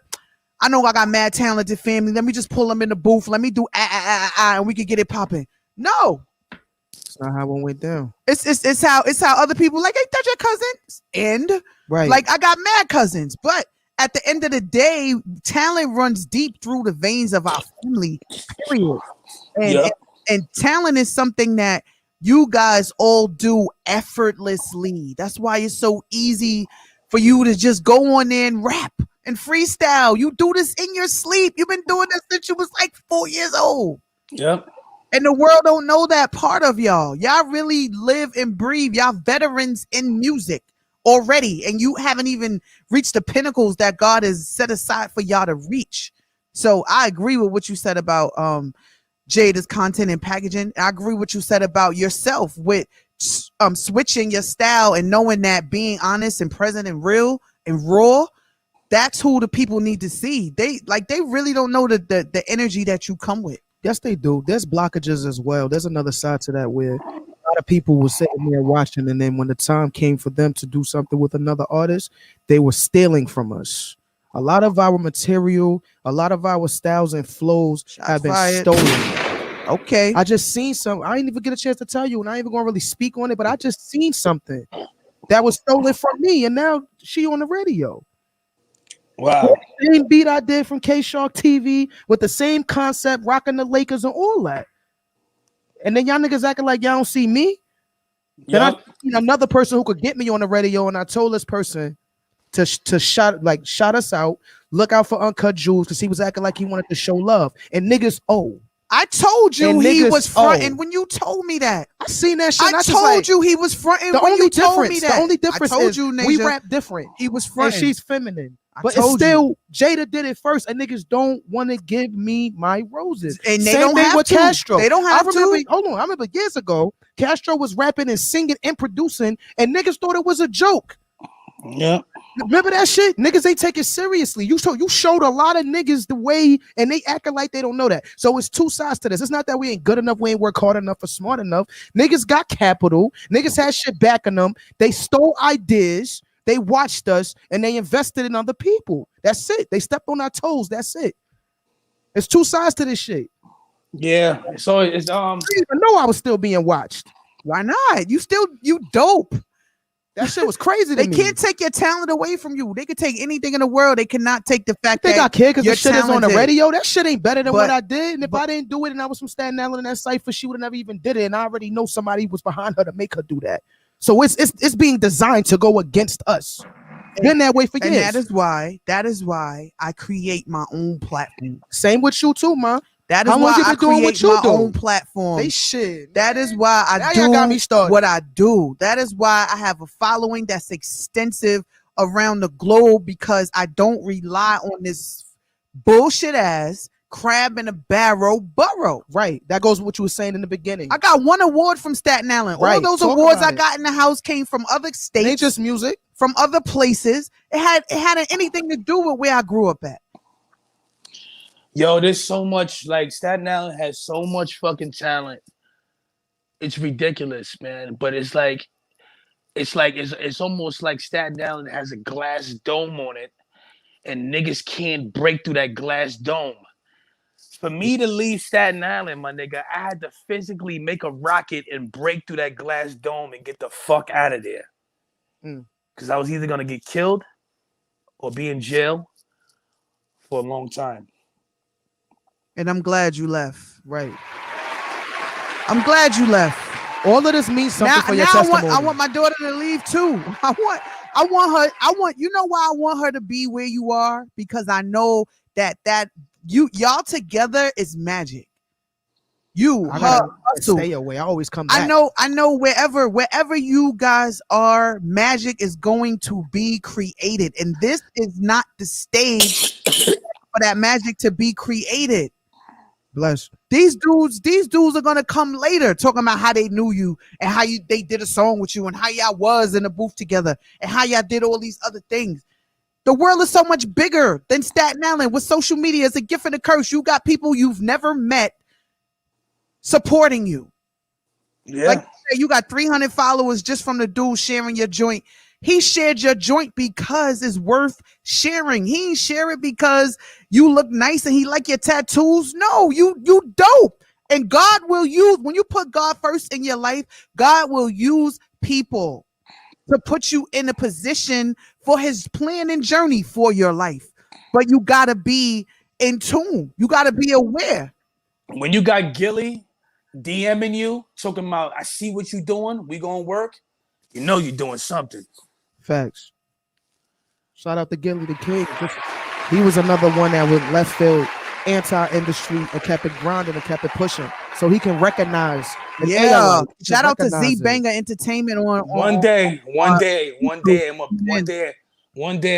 I know I got mad talented family, let me just pull them in the booth, let me do and we can get it popping. No, it's not how it went down. It's how other people like, ain't that your cousins? And right, like I got mad cousins, but at the end of the day, talent runs deep through the veins of our family, period. And talent is something that you guys all do effortlessly. That's why it's so easy for you to just go on there and rap and freestyle. You do this in your sleep. You've been doing this since you was like 4 years old. Yep. And the world don't know that part of y'all. Y'all really live and breathe. Y'all veterans in music already, and you haven't even reached the pinnacles that God has set aside for y'all to reach. So I agree with what you said about Jada's content and packaging. I agree with what you said about yourself with switching your style and knowing that being honest and present and real and raw, that's who the people need to see. They really don't know the energy that you come with. Yes, they do. There's blockages as well. There's another side to that where a lot of people were sitting there watching, and then when the time came for them to do something with another artist, they were stealing from us. A lot of our material, a lot of our styles and flows have been stolen. Okay. I just seen some. I didn't even get a chance to tell you, and I ain't even gonna really speak on it, but I just seen something that was stolen from me, and now she on the radio. Wow. The same beat I did from K-Shark TV with the same concept, rocking the Lakers and all that. And then y'all niggas acting like y'all don't see me. Then I seen another person who could get me on the radio, and I told this person to shout us out, look out for Uncut Jewels, because he was acting like he wanted to show love. And niggas, I told you he was fronting when you told me that. I seen that shit. I told you he was fronting when you told me that. The only difference is we rap different. He was fronting. And she's feminine. But it's still, Jada did it first, and niggas don't want to give me my roses. And they Same don't thing have with to. Castro. They don't have to. Hold on, I remember years ago, Castro was rapping and singing and producing, and niggas thought it was a joke. Yeah. Remember that shit? Niggas ain't take it seriously. You showed a lot of niggas the way, and they acting like they don't know that. So it's two sides to this. It's not that we ain't good enough, we ain't work hard enough or smart enough. Niggas got capital. Niggas had shit backing them. They stole ideas. They watched us, and they invested in other people. That's it. They stepped on our toes. That's it. There's two sides to this shit. Yeah. So it's I didn't even know I was still being watched. Why not? You dope. That shit was crazy to me. They can't take your talent away from you. They can take anything in the world. They cannot take the fact that I care because the shit is on the talented. radio. That shit ain't better than what I did. And if I didn't do it and I was from Staten Island in that cipher, she would have never even did it. And I already know somebody was behind her to make her do that. So it's being designed to go against us. Been that way for years. And that is why I create my own platform. Same with you too, man. That is How long why you I been doing what create you my do? own platform. They shit. That is why I Now do y'all got me started. what I do. That is why I have a following that's extensive around the globe, because I don't rely on this bullshit ass crab in a barrel borough. Right. That goes with what you were saying in the beginning. I got one award from Staten Island. All Right. those Talk awards about I it. got in the house came from other It states, ain't just music. from other places. It hadn't anything to do with where I grew up at. Yo, there's so much, like, Staten Island has so much fucking talent. It's ridiculous, man. But it's almost like Staten Island has a glass dome on it, and niggas can't break through that glass dome. For me to leave Staten Island, my nigga, I had to physically make a rocket and break through that glass dome and get the fuck out of there. Mm. Because I was either gonna get killed or be in jail for a long time. And I'm glad you left. Right. I'm glad you left. All of this means something Now, for your now testimony. I want my daughter to leave too. I want you know why I want her to be where you are? Because I know that y'all together is magic. I gotta stay away. I always come back. I know wherever you guys are, magic is going to be created. And this is not the stage for that magic to be created. Bless. These dudes are gonna come later talking about how they knew you and how they did a song with you and how y'all was in the booth together and how y'all did all these other things. The world is so much bigger than Staten Island. With social media, it's a gift and a curse. You got people you've never met supporting you. Yeah. Like you got 300 followers just from the dude sharing your joint. He shared your joint because it's worth sharing. He ain't share it because you look nice and he like your tattoos. No, you dope. And God will use, when you put God first in your life, God will use people to put you in a position for his plan and journey for your life. But you gotta be in tune. You gotta be aware. When you got Gilly DMing you, talking about, I see what you doing, we gonna work, you know you're doing something. Facts. Shout out to Gilly the Kid. He was another one that was left field, anti-industry, and kept it grinding and kept it pushing. So he can recognize. Yeah. Shout out to Z Banger Entertainment on One day I'm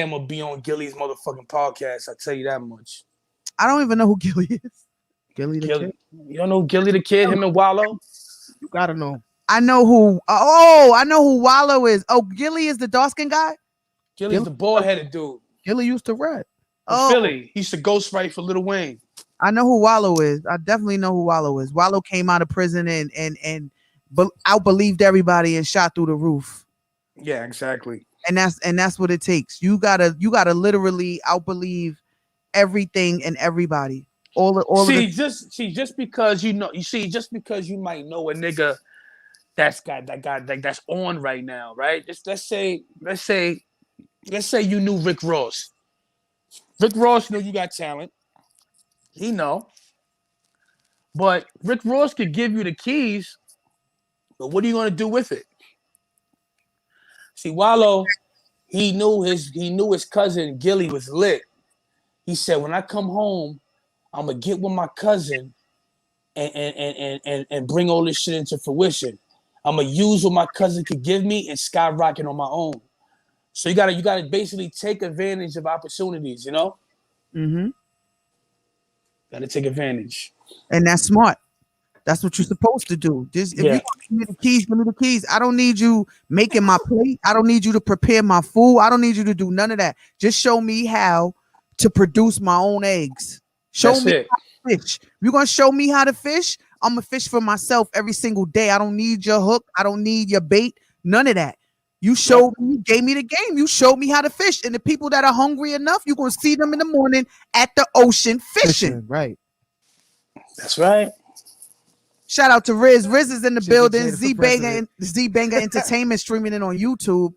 gonna be on Gilly's motherfucking podcast. I tell you that much. I don't even know who Gilly is. Gilly the Kid. You don't know Gilly the Kid? Him and Wallow. You gotta know. I know who. Oh, I know who Wallow is. Oh, Gilly is the dark skin guy. Gilly's the bald headed dude. Gilly used to rap. Oh, Philly. He used to ghostwrite for Lil Wayne. I know who Wallow is. I definitely know who Wallow is. Wallow came out of prison and outbelieved everybody and shot through the roof. Yeah, exactly. And that's what it takes. You gotta literally outbelieve everything and everybody. Just because just because you might know a nigga that's on right now, right? Just let's say you knew Rick Ross. Rick Ross knew you got talent. He know. But Rick Ross could give you the keys, but what are you gonna do with it? See, Wallow, he knew his cousin Gilly was lit. He said, when I come home, I'm gonna get with my cousin and bring all this shit into fruition. I'm gonna use what my cousin could give me and skyrocket on my own. So you gotta basically take advantage of opportunities, you know? Mm-hmm. Gotta take advantage. And that's smart. That's what you're supposed to do. If you give me the keys, give me the keys. I don't need you making my plate. I don't need you to prepare my food. I don't need you to do none of that. Just show me how to produce my own eggs. Show me how to fish. You're gonna show me how to fish. I'm gonna fish for myself every single day. I don't need your hook. I don't need your bait. None of that. You showed me, you gave me the game. You showed me how to fish. And the people that are hungry enough, you're gonna see them in the morning at the ocean fishing. Right. That's right. Shout out to Riz. Riz is in the building. Z Banger Entertainment streaming it on YouTube.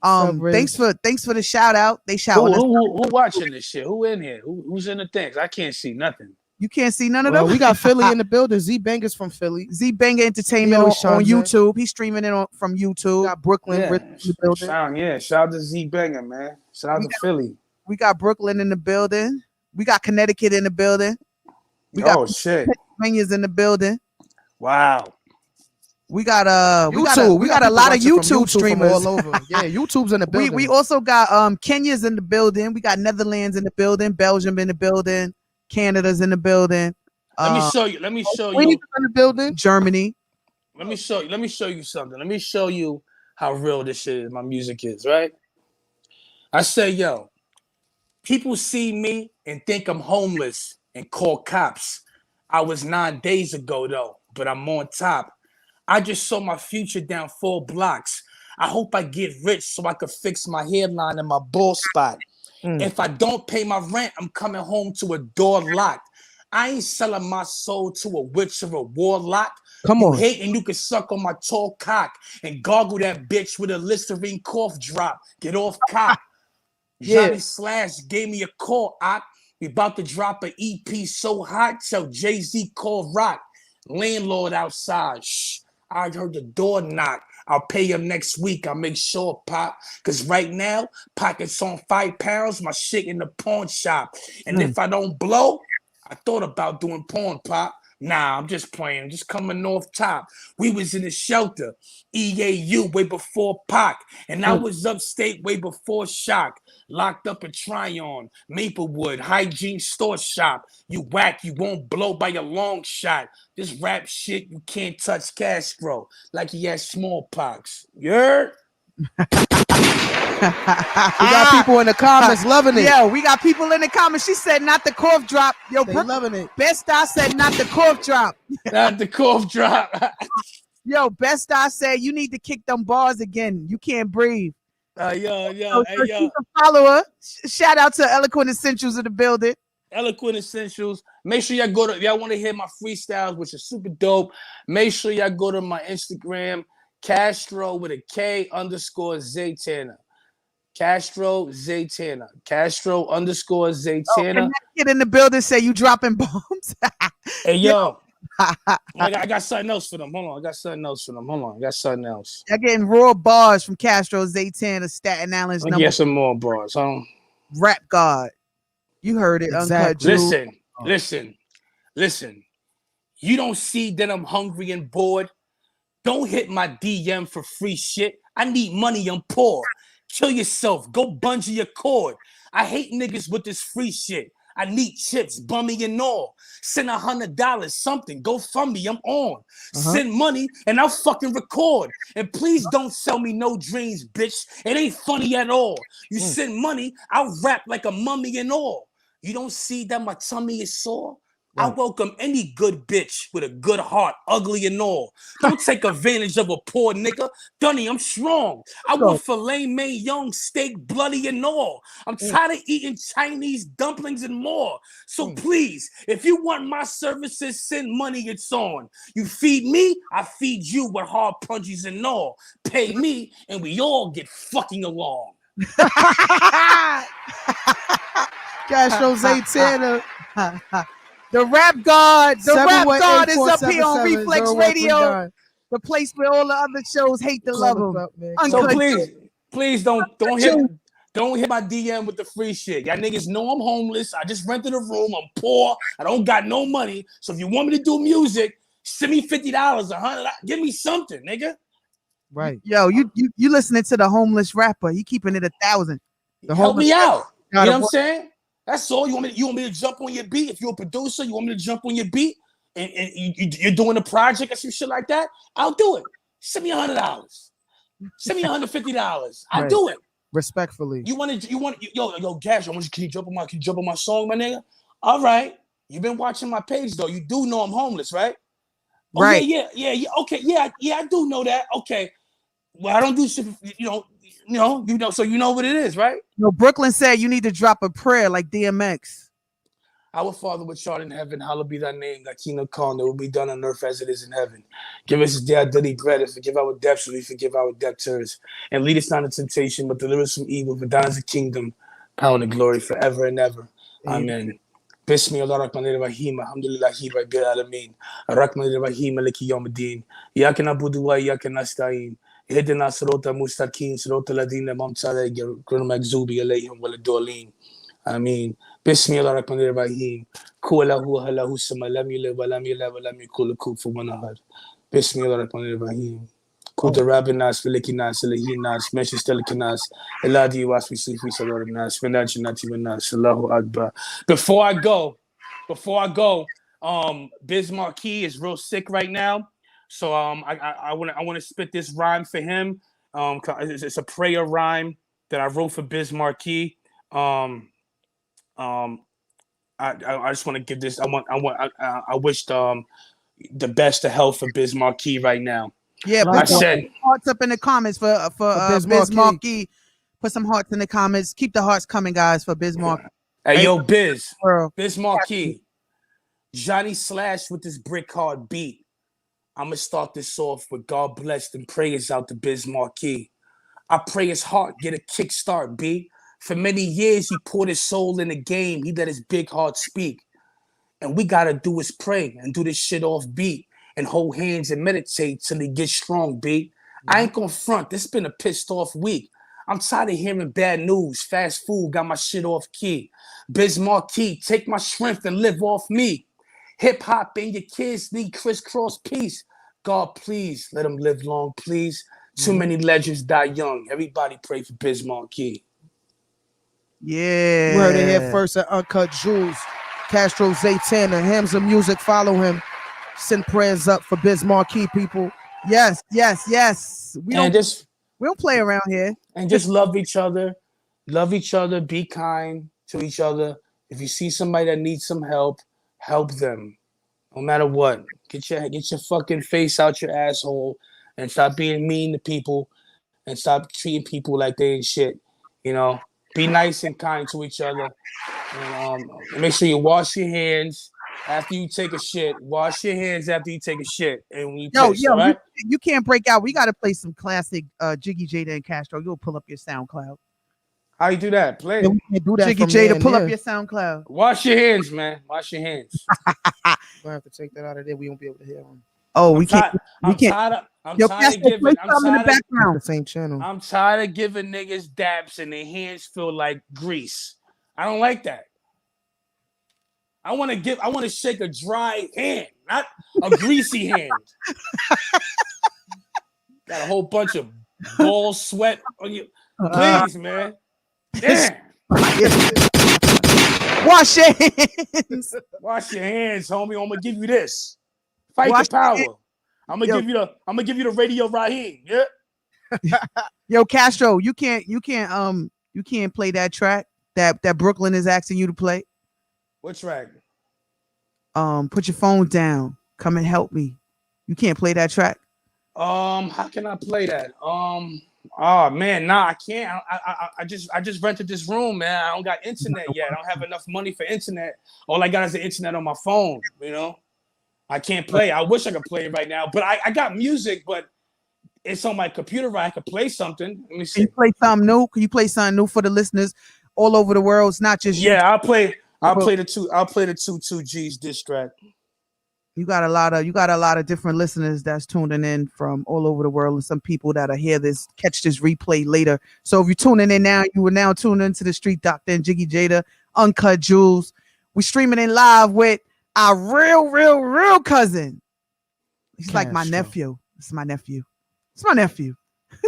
Thanks for the shout out. They shouting us. Who watching this shit? Who in here? Who's in the things? I can't see nothing. You can't see none of them. We got Philly in the building. Z Banger's from Philly. Z Banger Entertainment on YouTube. He's streaming it from YouTube. We got Brooklyn in the building. Shout out to Z Banger, man. Shout out to Philly. We got Brooklyn in the building. We got Connecticut in the building. We got shit. Pennsylvania's in the building. Wow. We got YouTube. we got a lot of watching from YouTube from streamers. all over. Yeah, YouTube's in the building. We also got Kenya's in the building. We got Netherlands in the building, Belgium in the building, Canada's in the building. Let me show you. Queens in the building. Germany. Let me show you something. Let me show you how real this shit is. My music is, right? I say, yo, people see me and think I'm homeless and call cops. I was 9 days ago though, but I'm on top. I just saw my future down 4 blocks. I hope I get rich so I could fix my hairline and my bald spot. If I don't pay my rent, I'm coming home to a door locked. I ain't selling my soul to a witch or a warlock. Come You on. hate and you can suck on my tall cock and gargle that bitch with a Listerine cough drop. Get off cock. Yeah. Johnny Slash gave me a call. We about to drop an EP so hot, tell Jay-Z call Rock. Landlord outside. Shh. I heard the door knock. I'll pay him next week. I'll make sure, Pop. Because right now, pockets on £5, my shit in the pawn shop. And if I don't blow, I thought about doing porn, Pop. Nah, I'm just playing. I'm just coming off top. We was in the shelter, EAU, way before Pac. And I was upstate way before Shock. Locked up in Tryon, Maplewood, hygiene store shop. You whack, you won't blow by a long shot. This rap shit, you can't touch Castro like he has smallpox. You heard? We got people in the comments loving it. Yo, we got people in the comments. She said not the cough drop. Yo, They loving it. Best I said not the cough drop. Not the cough drop. Yo, Best I said you need to kick them bars again. You can't breathe. Yo, So hey, she's yo. a follower. Shout out to Eloquent Essentials in the building. Eloquent Essentials. Make sure y'all want to hear my freestyles, which is super dope. Make sure y'all go to my Instagram, Castro with a K __ Zaytana. Castro Zaytana. Castro _ Zaytana. Kid in the building say you dropping bombs. Hey, yo. I got something else for them. Hold on. I got something else. Y'all getting raw bars from Castro Zaytana, Staten Island's Let me number get some more bars. rap god. You heard it. Uncut Jewels. Listen. You don't see that I'm hungry and bored? Don't hit my DM for free shit. I need money. I'm poor. Kill yourself. Go bungee your cord. I hate niggas with this free shit. I need chips, bummy and all. Send $100, something. Go fund me. I'm on. Send money and I'll fucking record. And please don't sell me no dreams, bitch. It ain't funny at all. You send money, I'll rap like a mummy and all. You don't see that my tummy is sore? I welcome any good bitch with a good heart, ugly and all. Don't take advantage of a poor nigga. Dunny, I'm strong. I want filet mignon, steak, bloody and all. I'm tired of eating Chinese dumplings and more. So please, if you want my services, send money, it's on. You feed me, I feed you with hard punches and all. Pay me, and we all get fucking along. Castro Zaytana. The rap god. The rap god is up here on 718-477-0139. Reflex Radio. The place where all the other shows hate to love them. So please don't hit my DM with the free shit. Y'all niggas know I'm homeless. I just rented a room. I'm poor. I don't got no money. So if you want me to do music, send me $50, $100. Give me something, nigga. Right. Yo, you listening to the homeless rapper. He keeping it 1,000. Help me out. You know what I'm saying? That's all. You want me to jump on your beat? If you're a producer, you want me to jump on your beat and you're doing a project or some shit like that? I'll do it. Send me $100. Send me $150. I'll do it. Respectfully. Yo, Gash, can you jump on my song, my nigga? All right. You've been watching my page though. You do know I'm homeless, right? Oh, right. Yeah. Okay. Yeah, I do know that. Okay. Well, I don't do shit, so you know what it is, right? No, Brooklyn said you need to drop a prayer like DMX. Our Father which art in heaven, hallowed be thy name. Thy kingdom come, that will be done on earth as it is in heaven. Give us this day our daily bread, and forgive our debts, and we forgive our debtors. And lead us not into temptation, but deliver us from evil. For thine is the kingdom, power, and glory forever and ever. Amen. Bismillahirrahmanirrahim. Alhamdulillahi rabbil alamin. Ar-Rahmanir-Rahim. Maliki yawmiddin. Iyyaka na'budu wa iyyaka nasta'in. اهدنا صراط المستقيم صراط الذين أنعمت عليهم غير المغضوب عليهم ولا الضالين. آمين. Bismillahirrahmanirrahim. Kulahu halahu sama lam yulid wa lam yulad wa lam yakul lahu kufuwan ahad. Bismillahirrahmanirrahim. Kudarabinas, Filikinas, Elihinas, Meshistelikinas, Eladi Wasmi Sifi Salorinas, Venachinati Venas, Allahu Akbar. Before I go, Biz Marquis is real sick right now. So I want to spit this rhyme for him. It's a prayer rhyme that I wrote for Biz Marquis. I just want to give this. I wish the best of health for Biz Marquis right now. Yeah, I put some said, hearts up in the comments for Biz Marquis. Put some hearts in the comments. Keep the hearts coming, guys, for Biz Marquis. hey, yo, Biz World. Marquis, Johnny Slash with this brick hard beat. I'm gonna start this off with God bless and prayers out to Biz Marquis. I pray his heart get a kickstart, B. For many years, he poured his soul in the game. He let his big heart speak. And we gotta do is pray and do this shit off beat and hold hands and meditate till he gets strong, B. I ain't gonna front. This been a pissed off week. I'm tired of hearing bad news. Fast food got my shit off key. Biz Marquis, take my strength and live off me. Hip hop and your kids need crisscross peace. God, please let them live long, please. Too many legends die young. Everybody pray for Biz Marquis. Yeah. You heard it here first at Uncut Jewels. Castro Zaytana, Hamza Music, follow him. Send prayers up for Biz Marquis, people. Yes. We don't play around here. And just love each other. Love each other. Be kind to each other. If you see somebody that needs some help, help them. No matter what. Get your fucking face out your asshole and stop being mean to people and stop treating people like they ain't shit. You know, be nice and kind to each other. And make sure you wash your hands after you take a shit. Wash your hands after you take a shit. And when you piss, all right? You can't break out. We got to play some classic Jiggy Jada and Castro. You'll pull up your SoundCloud. How you do that? Play. Yeah, we can't do that. Jiggy Jada, pull up your SoundCloud. Wash your hands, man. Wash your hands. We're gonna have to take that out of there. We won't be able to hear him. Oh, we can't. I'm tired of giving. The same channel. I'm tired of giving niggas dabs and their hands feel like grease. I don't like that. I want to shake a dry hand, not a greasy hand. Got a whole bunch of ball sweat on you. Please, man. Damn. Wash your hands. Wash your hands, homie. I'm gonna give you this. Fight the power. I'm gonna give you the Radio Raheem. Yeah. Yo, Castro, you can't play that track that Brooklyn is asking you to play. What track? Put your phone down. Come and help me. You can't play that track. How can I play that? Oh man, nah, I can't. I just rented this room, man. I don't got internet yet. I don't have enough money for internet. All I got is the internet on my phone. You know, I can't play. I wish I could play it right now, but I got music, but it's on my computer. Right? I could play something. Let me see. Can you play something new? Can you play something new for the listeners all over the world? It's not just you. Yeah, I'll play the 2Gs diss track. You got a lot of different listeners that's tuning in from all over the world, and some people that are catch this replay later. So if you're tuning in now, you are now tuning into the Street Doctor and Jiggy Jada, Uncut Jewels. We streaming in live with our real cousin. He's like my nephew. It's my nephew.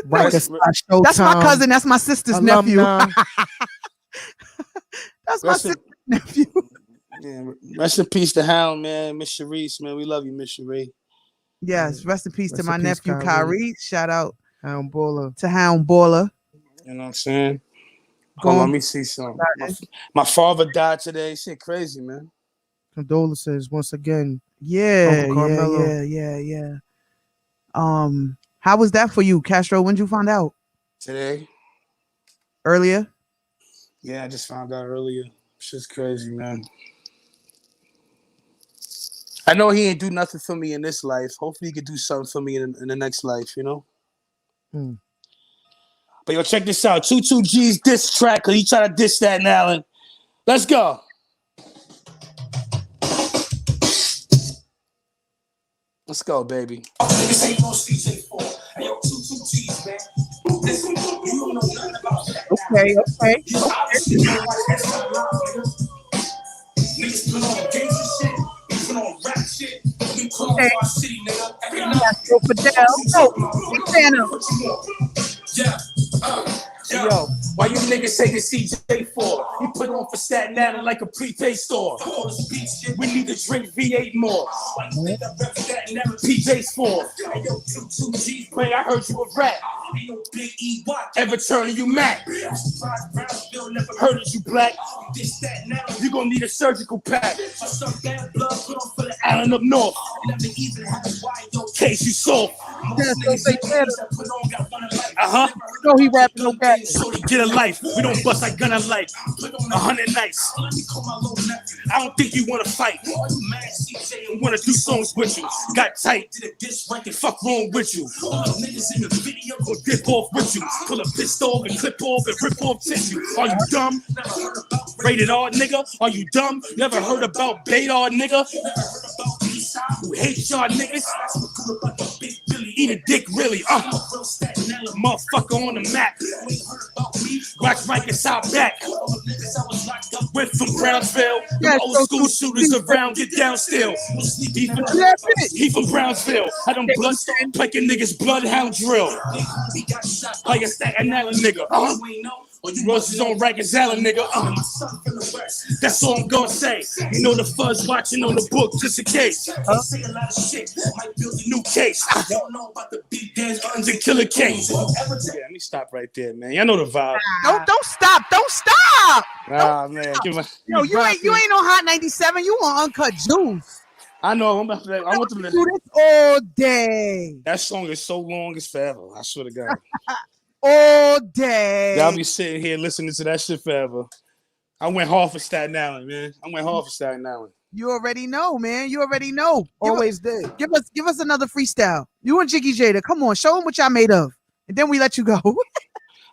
Right, that's my cousin. That's my sister's nephew. That's my sister's nephew. Yeah, rest in peace to Hound, man. Miss Sharice, man. We love you, Miss Sharice. Yes, rest in peace to my nephew, Kyrie. Shout out Hound Baller. to Hound Baller. You know what I'm saying? Hold on, let me see something. My father died today. Shit crazy, man. Condolences once again. Yeah. Uncle Carmelo. How was that for you, Castro? When did you find out? Today? Earlier? Yeah, I just found out earlier. Shit's crazy, man. I know he ain't do nothing for me in this life. Hopefully he could do something for me in the next life, you know? But yo, check this out. 2G's diss track, because he try to diss that now. And let's go. Let's go, baby. This ain't no CJ4. Hey, yo, 2G's, man. You don't know nothing about that. Okay. Okay. Castro Fidel. Oh, big fan of. Yo, why you niggas taking CJ for? He put on for Staten Island like a prepaid store. We need to drink V8 more. PJ's for. Play, I heard you a rap. Ever turning you Mac? Heard that you black. You gon' need a surgical pack. Island up north. Case you soft. No, he rapping no cat. So get a life. We don't bust like gun like 100 nights. I don't think you wanna fight. I wanna do songs with you. Got tight. Fuck wrong with you. Or dip off with you. Pull a pistol and clip off and rip off tissue. Are you dumb? Rated R, nigga. Are you dumb? Never heard about beta, nigga? Who hate y'all niggas? Eat a dick, really? Motherfucker on the map. Watch Mike inside back. Went from Brownsville. The old school shooters around, get down still. He from Brownsville. I don't blood like a nigga's bloodhound drill. Like a Staten Island nigga. Roses on Rikers Island, nigga. That's all I'm gonna say. You know the fuzz watching on the book just in case. Say a lot of shit. Might build a new case. I don't know about the big dance guns and killer case. Yeah, let me stop right there, man. Y'all know the vibe. Don't stop. Don't stop. Ah, man. Yo, you ain't on Hot 97. You on Uncut Jewels. I know. I want them to do this all day. That song is so long, it's forever. I swear to God. All day. Y'all be sitting here listening to that shit forever. I went hard for Staten Island, man. You already know, man. You already know. Always did. Give us another freestyle. You and Jiggy Jada. Come on, show them what y'all made of. And then we let you go. All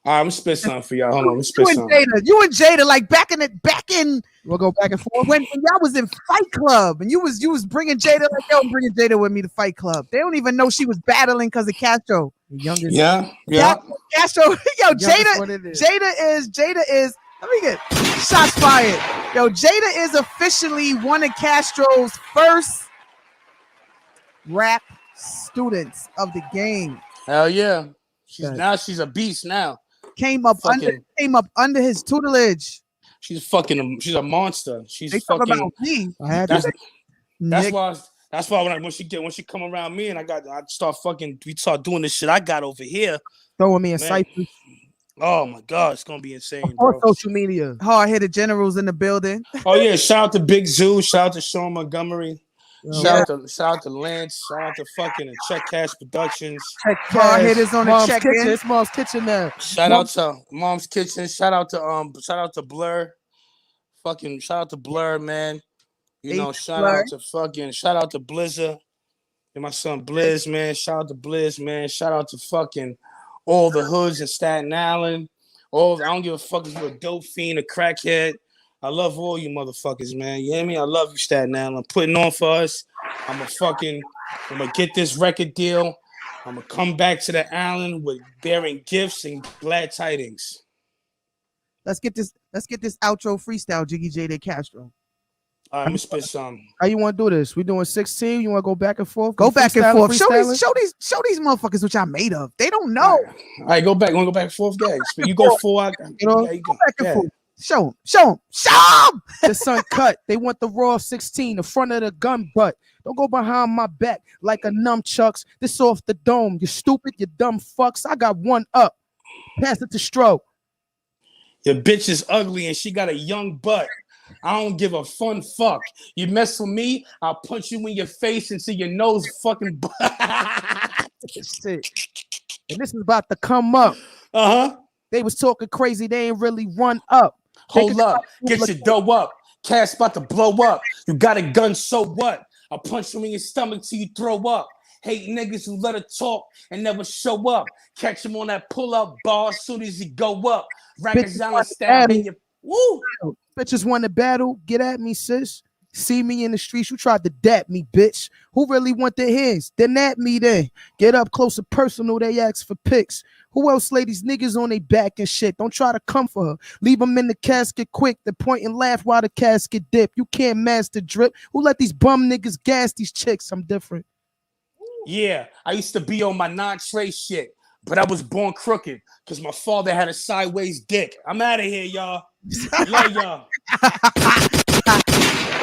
right, I'm gonna spit something for y'all. Hold on, let me spit something. You and Jada, like back in we'll go back and forth. When y'all was in Fight Club and you was bringing Jada, like, yo, I'm bringing Jada with me to Fight Club. They don't even know she was battling because of Castro. Youngest. Yeah. Castro, yo, Jada is. Let me get shots fired. Yo, Jada is officially one of Castro's first rap students of the game. Hell yeah. She's a beast now. Came up under his tutelage. She's a monster. She's they fucking about me. That's why when she come around me and we start doing this shit I got over here. Throwing me in ciphers. Oh my God, it's gonna be insane, bro. Social media. Hard-headed generals in the building. Oh yeah, shout out to Big Zoo, shout out to Sean Montgomery. Shout out to Lance. Shout out to fucking Check Cash Productions. Hard hitters on the check in. It's Mom's Kitchen now. Shout out to Mom's Kitchen. Shout out to Blur. Fucking shout out to Blur, man. You know, shout out to Blizzard. And my son Blizz, man. Shout out to Blizz, man. Shout out to fucking all the hoods in Staten Island. I don't give a fuck if you're a dope fiend, a crackhead. I love all you motherfuckers, man. You hear me? I love you, Staten Island. I'm putting on for us. I'm gonna get this record deal. I'm gonna come back to the island with bearing gifts and glad tidings. Let's get this outro freestyle, Jiggy J. De Castro. All right, let me spit some. How you want to do this? We doing 16? You want to go back and forth? Go back and forth. Show these motherfuckers what y'all made of. They don't know. All right, go back. Want to go back and forth, guys? You go forward. Go back and forth. Show them. The sun cut. They want the raw 16, the front of the gun butt. Don't go behind my back like a nunchucks. This off the dome. You stupid, you dumb fucks. I got one up. Pass it to Stroke. Your bitch is ugly and she got a young butt. I don't give a fun fuck. You mess with me, I'll punch you in your face until your nose fucking butt. Shit. And this is about to come up. They was talking crazy. They ain't really run up. Hold up. Get your dough up. Cash about to blow up. You got a gun, so what? I'll punch you in your stomach till you throw up. Hate niggas who let her talk and never show up. Catch him on that pull-up bar as soon as he go up. Rackers down stab in your... Woo! Bitches want to battle. Get at me, sis. See me in the streets. You tried to dap me, bitch. Who really want the his? Then at me then. Get up close and personal. They ask for pics. Who else lay these niggas on their back and shit? Don't try to come for her. Leave them in the casket quick. Then point and laugh while the casket dip. You can't master drip. Who let these bum niggas gas these chicks? I'm different. Yeah, I used to be on my non-tray shit, but I was born crooked because my father had a sideways dick. I'm out of here, y'all. Love y'all.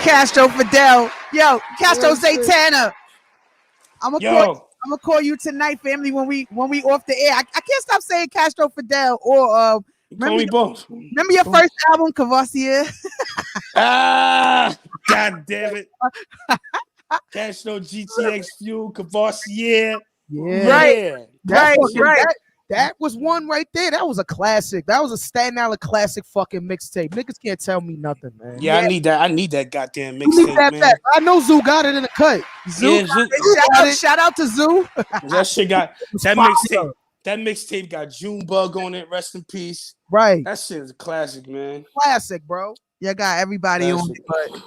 Castro Fidel. Yo, Castro Yes, sir. Zaytana. I'm gonna Yo, call you tonight, family, when we off the air. I can't stop saying Castro Fidel or you call me both. remember your first album, Cavassier? Ah, god damn it. Castro GTX Fuel, Cavassier. Yeah. Right. Yeah. That Right, fucking, right. that was one right there. That was a classic. That was a Staten Island classic fucking mixtape. Niggas can't tell me nothing, man. Yeah, I need that. I need that goddamn You need mixtape, that man. back. I know Zoo got it in the cut. Zoo. Yeah, Zoo. Shout out to Zoo. That shit got that fire. mixtape. That mixtape got Junebug on it. Rest in peace. Right. That shit is a classic, man. Classic, bro. You got everybody on Classic. it,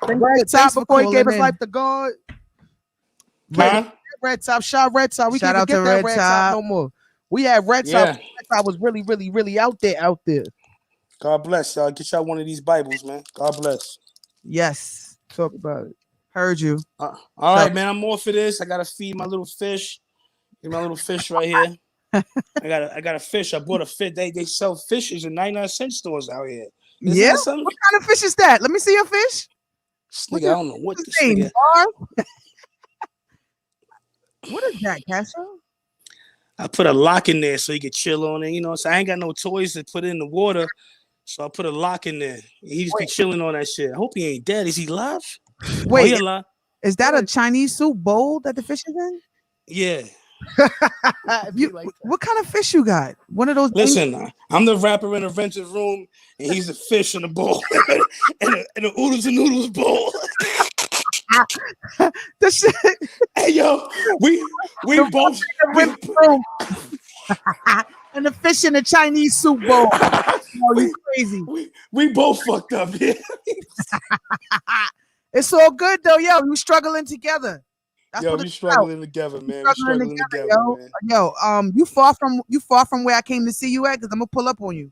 but Red Top thanks for before he gave calling his in. life to God. Huh? Red Top, shout Red Top. We Shout can't out even to get that Red Red Top. Top no more. We had Red Top. Yeah. Red Top was really, really, really out there. God bless y'all. Get y'all one of these Bibles, man. God bless. yes, Talk about it. heard you. All right, man. I'm all for this. I gotta feed my little fish. Get my little fish right here. I got a fish. I bought a fish. They sell fishes in 99-cent stores out here. Isn't Yeah. that something? What kind of fish is that? Let me see your fish. This nigga, I don't know what What's this his name? nigga. Bar? What is that, Castro? I put a lock in there so he could chill on it. You know, so I ain't got no toys to put in the water. So I put a lock in there. He just be chilling on that shit. I hope he ain't dead. Is he alive? Wait, he alive? is that a Chinese soup bowl that the fish is in? Yeah. What kind of fish you got? One of those. Listen, I'm the rapper in the rented room, and he's the fish in the bowl, and the oodles and noodles bowl. The shit. Hey yo, we both And the fish in the Chinese soup bowl. Oh, you crazy. we both fucked up here. It's all good though, yo. We struggling together. That's Yo, what we it's struggling together, man. We struggling together, man. Yo, you far from where I came to see you at, because I'm gonna pull up on you.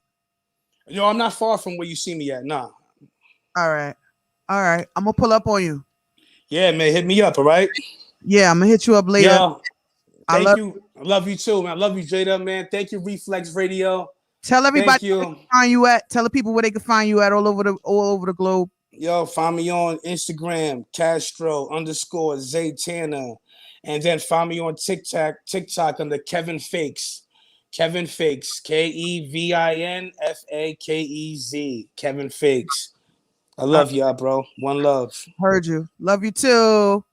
Yo, I'm not far from where you see me at. Nah. All right. I'm gonna pull up on you. Yeah, man. Hit me up, all right? Yeah, I'm gonna hit you up later. Yo, I thank you. I love you too, man. I love you, Jada, man. Thank you, Reflex Radio. Tell everybody Thank where they you. can find you at. Tell the people where they can find you at all over the globe. Yo, find me on Instagram, Castro_Zaytana. And then find me on TikTok under Kevin Fakes. Kevin Fakes. KEVINFAKEZ. Kevin Fakes. I love y'all, bro. One love. Heard you. Love you too.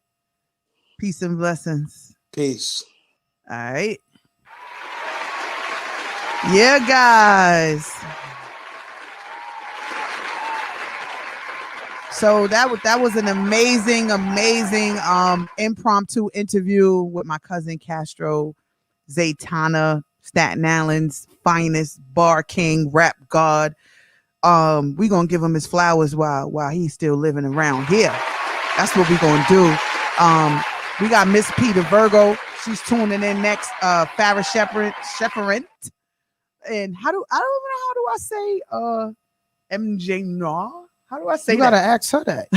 Peace and blessings. Peace. All right. Yeah, guys. So that was an amazing impromptu interview with my cousin Castro Zaytana, Staten Island's finest bar king, rap god. We gonna give him his flowers while he's still living around here. That's what we gonna do. We got Miss Peter Virgo. She's tuning in next. Farrah Shepherd. And how do I say MJ Noir? How do I say You that? gotta ask her that.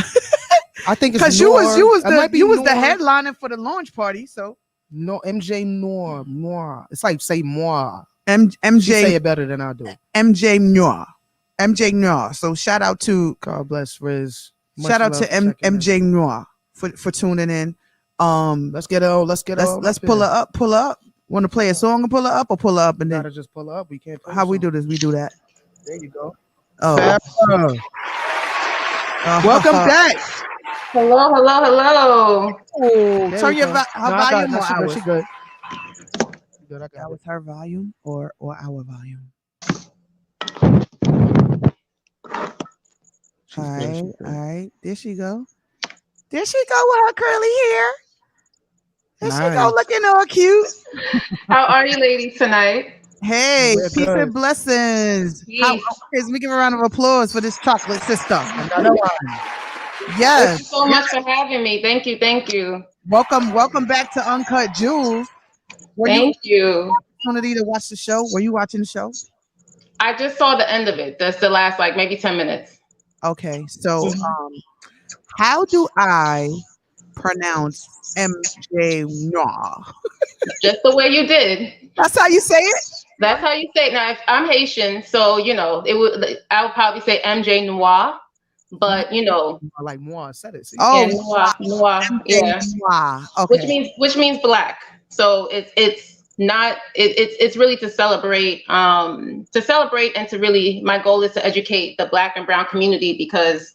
I think it's Because you was the Noir. headliner for the launch party. So No, MJ Noir. It's like say moi. MJ She say it better than I do. MJ Noir. So shout out to God bless Riz. Much shout out love to for checking in. MJ Noir for tuning in. Let's get her. Let's Pull her up. Pull her up. Want to play a song and pull her up, or pull her up and then Gotta just pull her up. We can't. Play how the we song. do this? We do that. There you go. Oh, Farrah. Welcome back. Hello. Oh, there turn we your go. her No, I got volume it. or She good. ours? She good. She good. I got That it. was her volume or our volume. She's All good, right, she's all good. right. There she go. There she go with her curly hair. There she go, Nice. looking all cute. How are you ladies tonight? Hey, We're peace good. and blessings. How, Peace. okay, so we give a round of applause for this chocolate sister. Another one. Thank Yes. you so much for having me. Thank you. Welcome back to Uncut Jewels. Were you Thank you. opportunity to watch the show? Were you watching the show? I just saw the end of it. That's the last maybe 10 minutes. Okay, so how do I pronounce MJ Noir? Just the way you did. That's how you say it? That's how you say it. Now, if I'm Haitian, so I would probably say MJ Noir, but Like moi said it. See? Oh, yeah, Noir, MJ yeah, Noir. which Okay. means black. So it's not it's really to celebrate and to really, my goal is to educate the black and brown community, because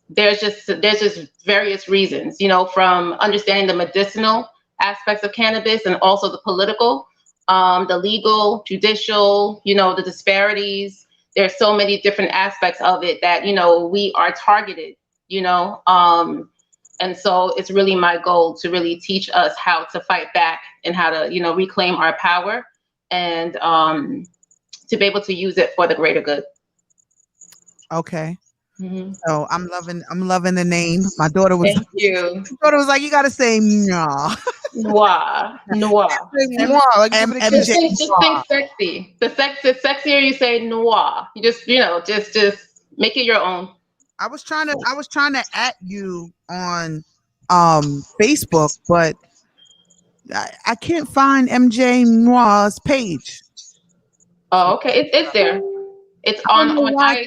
there's just various reasons, from understanding the medicinal aspects of cannabis and also the political, the legal, judicial, the disparities. There's so many different aspects of it that, we are targeted, and so it's really my goal to really teach us how to fight back and how to, reclaim our power and to be able to use it for the greater good. Okay. Mm-hmm. So I'm loving the name. My daughter was Thank you. like, you gotta say Noir. Noir. Like, give it a MJ kiss. Just think sexy. The sexier you say noir. You just, just make it your own. I was trying to at you on Facebook, but I can't find MJ Noir's page. Oh, okay. It's there. It's I don't know on why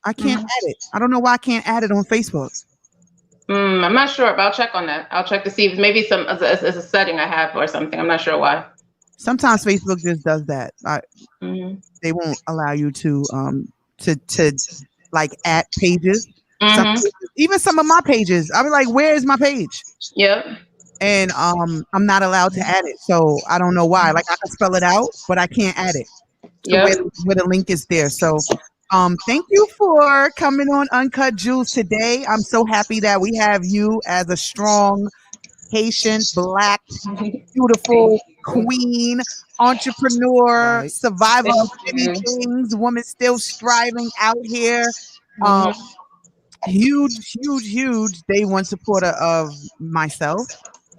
I can't add it. I don't know why I can't add it on Facebook. I'm not sure, but I'll check on that. I'll check to see if maybe it's a setting I have or something. I'm not sure why. Sometimes Facebook just does that. They won't allow you to like add pages. Even some of my pages, I'll be like, where is my page? Yep. And I'm not allowed to add it. So I don't know why. Like, I can spell it out, but I can't add it. Yep. Where the link is there. So thank you for coming on Uncut Jewels today. I'm so happy that we have you as a strong Haitian, black, beautiful queen, entrepreneur, Right. survivor of many things, woman still striving out here. Huge day one supporter of myself.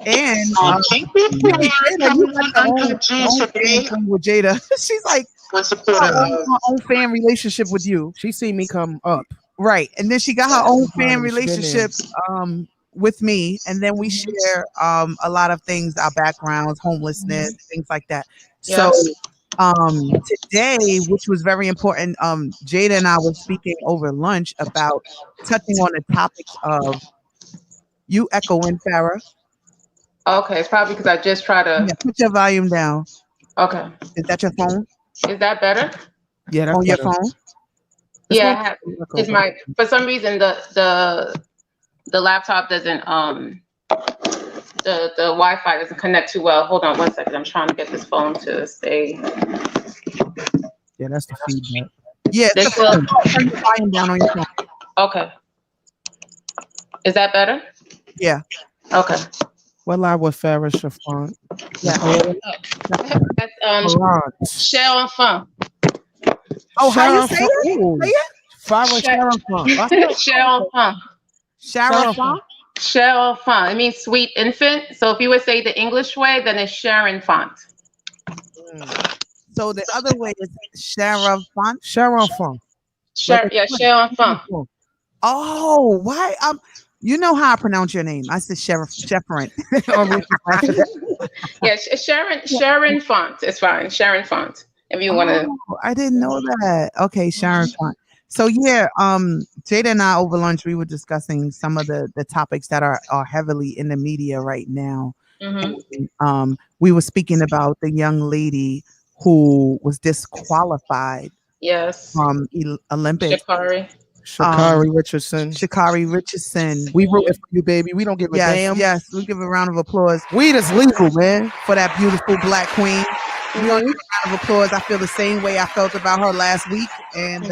And Thank you for coming on Uncut Jewels today. with Jada. She's like, One supporter of her own fan relationship with you. She seen me come up. Right. And then she got her own fan She been relationship with me. And then we share a lot of things, our backgrounds, homelessness, things like that. Yeah. So today, which was very important, Jada and I were speaking over lunch about touching on the topics of you echoing, Farrah. Okay, it's probably because I just try to. Yeah, put your volume down. Okay. Is that your phone? Is that better? Yeah, that's On your better. phone? Yeah, I have, it's my, for some reason the laptop doesn't the Wi-Fi doesn't connect too well. Hold on 1 second. I'm trying to get this phone to stay. Yeah, that's the feedback. Yeah, This will, turn the volume down on your phone. okay. Is that better? Yeah. Okay. What live with Farrah Chiffon? That's Cher Enfant. Oh, how you say it? Say it? Farrah Chiffon. Cher Enfant. Sharafa? Cher Enfant. It means sweet infant. So if you would say the English way, then it's Cher Enfant. So the other way is Sharafant. Chiffon. Cher Enfant. Oh, why? You know how I pronounce your name. I said Shepherd. Yeah, Sharon Font. It's fine. Sharon Font. If you want to. I didn't know that. Okay, Sharon Font. So yeah, Jada and I over lunch we were discussing some of the topics that are heavily in the media right now. Mm-hmm. We were speaking about the young lady who was disqualified Yes. from Olympics. Sha'Carri Richardson. Sha'Carri Richardson. We rooting for you, baby. We don't give a damn. Yes, we give a round of applause Weed is legal, man. for that beautiful black queen. We don't give a round of applause. I feel the same way I felt about her last week, and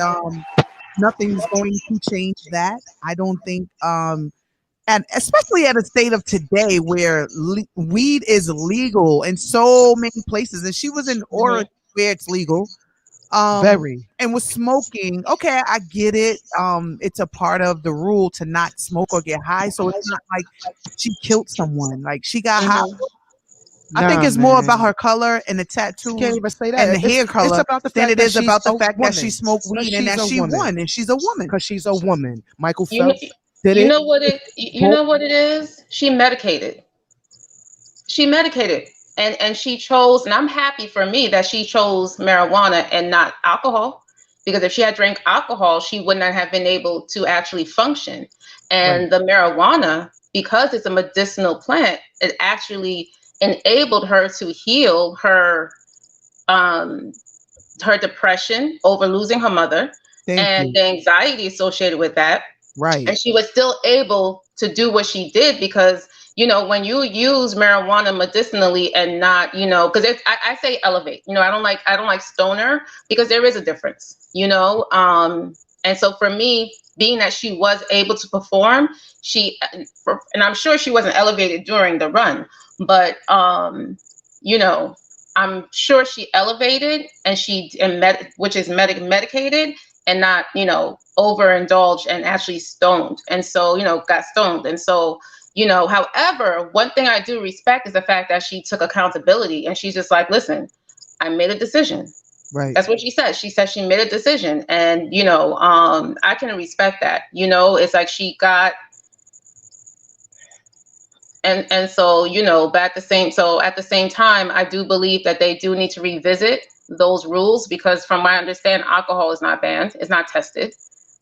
nothing's going to change that. I don't think, and especially at a state of today where weed is legal in so many places, and she was in Oregon where it's legal. Very. And was smoking. Okay, I get it. It's a part of the rule to not smoke or get high. So it's not like she killed someone. Like she got high. I think it's more about her color and the tattoo Can't even say that. and the hair color It's about the than fact it that is about she's the a fact that woman. she smoked weed and She's that a she woman. won and she's a woman. Because she's a woman. Michael You, Phelps. Did You it? know what it you know what it is? She medicated and she chose, and I'm happy for me that she chose marijuana and not alcohol, because if she had drank alcohol she would not have been able to actually function. Right. And the marijuana, because it's a medicinal plant, it actually enabled her to heal um her depression over losing her mother Thank and you. the anxiety associated with that. Right. And she was still able to do what she did because, when you use marijuana medicinally and not, because I say elevate. I don't like stoner, because there is a difference. And so for me, being that she was able to perform, and I'm sure she wasn't elevated during the run, but you know I'm sure she elevated, and which is medicated, and not, overindulged and actually stoned. And so, got stoned. And so, however, one thing I do respect is the fact that she took accountability, and she's just like, listen, I made a decision. Right. That's what she said. She said she made a decision. And, I can respect that. It's like she got, and so, but at the same time, I do believe that they do need to revisit those rules, because from what I understand, alcohol is not banned, it's not tested.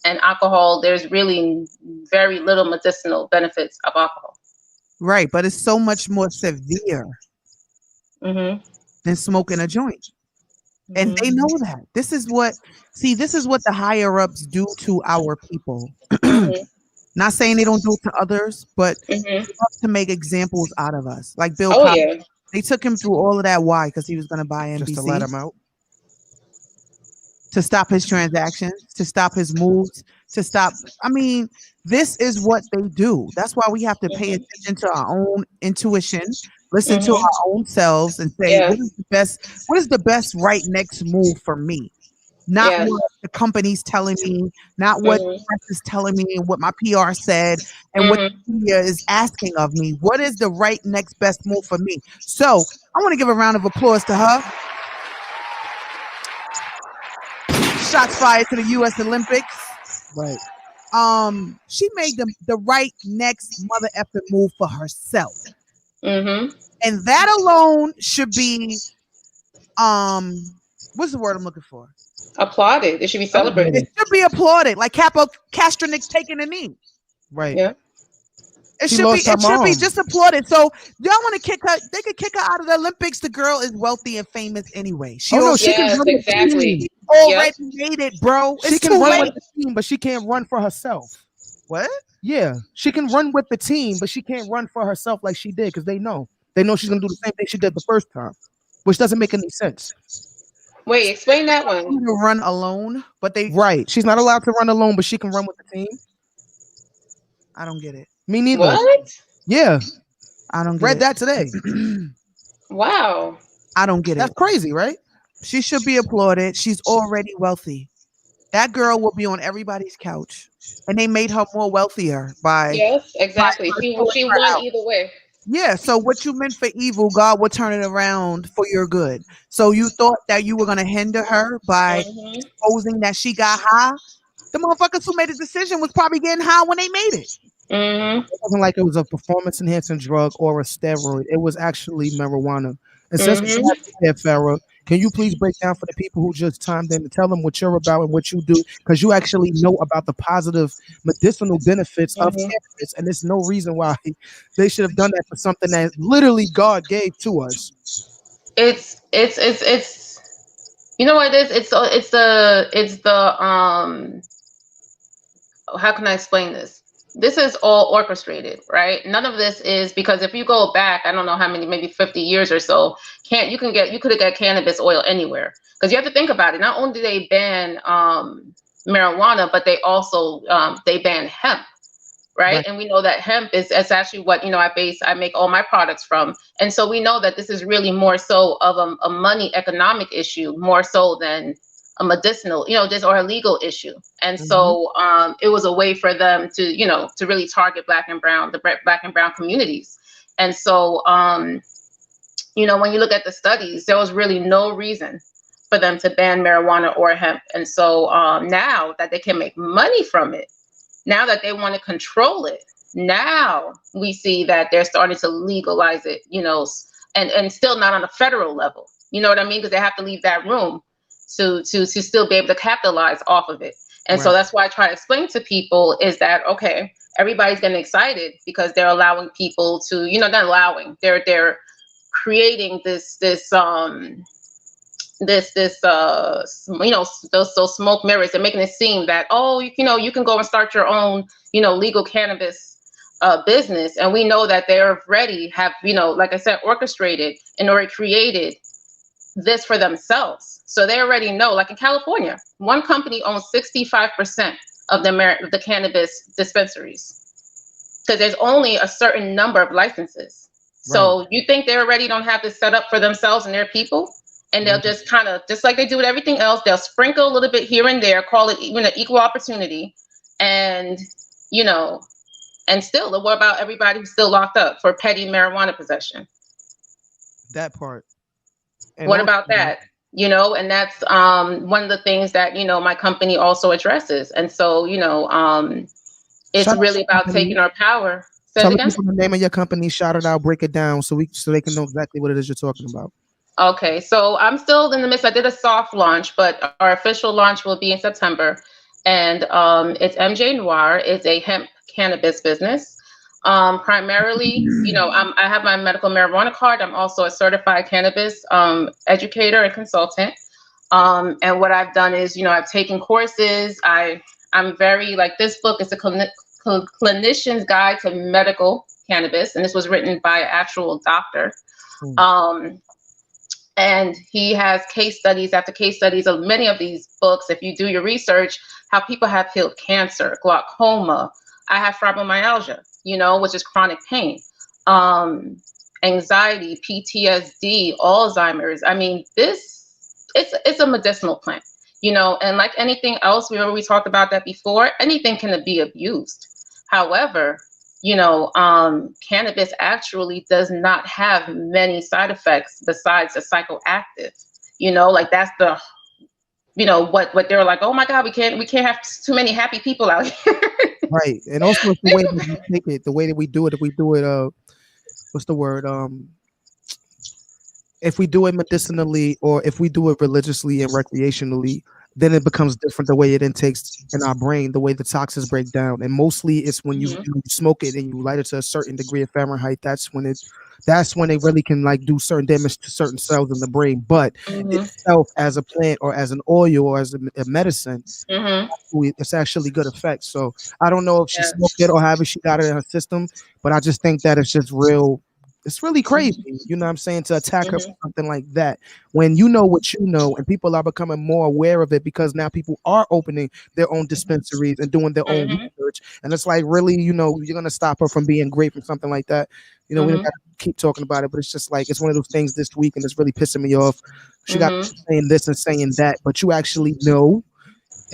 And alcohol, there's really very little medicinal benefits of alcohol. Right, but it's so much more severe Mm-hmm. than smoking a joint. And they know that. This is what the higher ups do to our people. Mm-hmm. Not saying they don't do it to others, but Mm-hmm. they love to make examples out of us. Like Bill Oh Cosby. yeah. They took him through all of that. Why? Because he was going to buy NBC. Just to let him out. To stop his transactions, to stop his moves, to stop. I mean, this is what they do. That's why we have to pay attention to our own intuition, listen to our own selves, and say, Yeah. what is the best right next move for me? Not Yeah. what the company's telling me, not what the press is telling me, and what my PR said, and what the media is asking of me. What is the right next best move for me? So I want to give a round of applause to her. Shots fired to the U.S. Olympics. Right. She made the right next mother effing move for herself. Mm-hmm. And that alone should be what's the word I'm looking for? Applauded. It should be celebrated. It should be applauded, like Capo Casternick taking a knee. Right. Yeah. It She should lost her be mom. just applauded. So y'all want to kick her? They could kick her out of the Olympics. The girl is wealthy and famous anyway. She she can Yes, run with the exactly. team. already made it, bro. She It's can too run late. with the team, but she can't run for herself. What? Yeah, she can run with the team, but she can't run for herself like she did, because they know she's gonna do the same thing she did the first time, which doesn't make any sense. Wait, explain that one. To run alone, but they Right. She's not allowed to run alone, but she can run with the team. I don't get it. Me neither. What? Yeah. I don't get Read it. that today. Wow. I don't get That's it. crazy, right? She should be applauded. She's already wealthy. That girl will be on everybody's couch, and they made her more wealthier by Yes, exactly. by She pulling her won out. either way. Yeah, so what you meant for evil, God will turn it around for your good. So you thought that you were going to hinder her by Mm-hmm. exposing that she got high? The motherfuckers who made the decision was probably getting high when they made it. Mm-hmm. It wasn't like it was a performance enhancing drug or a steroid. It was actually marijuana. And since we have you here, Farrah, can you please break down for the people who just chimed in to tell them what you're about and what you do? Because you actually know about the positive medicinal benefits of cannabis, and there's no reason why they should have done that for something that literally God gave to us. It's you know what it is? It's the how can I explain this? This is all orchestrated, right? None of this is, because if you go back, I don't know how many, maybe 50 years or so, you could have got cannabis oil anywhere. Because you have to think about it. Not only did they ban marijuana, but they also they banned hemp. Right? And we know that hemp is actually what, I make all my products from. And so we know that this is really more so of a money economic issue, more so than a medicinal, or a legal issue. And so it was a way for them to, to really target black and brown communities. And so, when you look at the studies, there was really no reason for them to ban marijuana or hemp. And so now that they can make money from it, Now that they want to control it, now we see that they're starting to legalize it, and still not on a federal level. You know what I mean? Because they have to leave that room to still be able to capitalize off of it. And so Right. that's why I try to explain to people is that, okay, everybody's getting excited because they're allowing people to, not allowing, they're creating those smoke mirrors. They're making it seem that, oh, you can go and start your own, legal cannabis business. And we know that they're already have, like I said, orchestrated and already created this for themselves. So they already know, like in California, one company owns 65% of the cannabis dispensaries because there's only a certain number of licenses. So Right. you think they already don't have this set up for themselves and their people? And they'll just kind of, just like they do with everything else, they'll sprinkle a little bit here and there, call it equal opportunity. And, and still, what about everybody who's still locked up for petty marijuana possession? That part. And What also, about that? And that's one of the things that, my company also addresses. And so, it's shout out to really your about company. taking our power. Say Tell it the again. people the name of your company, shout it out, break it down so they can know exactly what it is you're talking about. Okay, so I'm still in the midst. I did a soft launch, but our official launch will be in September. And it's MJ Noir. It's a hemp cannabis business. Primarily, I have my medical marijuana card. I'm also a certified cannabis educator and consultant. And what I've done is, I've taken courses. I'm very, like, this book is a clinician's guide to medical cannabis, and this was written by an actual doctor. And he has case studies after case studies of many of these books. If you do your research, how people have healed cancer, glaucoma. I have fibromyalgia, which is chronic pain, anxiety, PTSD, Alzheimer's. I mean, it's a medicinal plant, and like anything else, we talked about that before, anything can be abused. However, cannabis actually does not have many side effects besides the psychoactive, like that's the, what they're like, oh my God, we can't have too many happy people out here. Right. And also it's the way that we take it, the way that we do it. If we do it, what's the word? If we do it medicinally or if we do it religiously and recreationally, then it becomes different the way it intakes in our brain, the way the toxins break down. And mostly it's when you smoke it and you light it to a certain degree of Fahrenheit, that's when it really can like do certain damage to certain cells in the brain. But itself as a plant or as an oil or as a medicine, it's actually good effects. So I don't know if she smoked it or however she got it in her system, but I just think that it's just real. It's really crazy, you know what I'm saying, to attack her for something like that. When you know what you know, and people are becoming more aware of it because now people are opening their own dispensaries and doing their own research. And it's like, really, you're going to stop her from being great from something like that. We don't got to keep talking about it, but it's just like, it's one of those things this week and it's really pissing me off. She got saying this and saying that, but you actually know.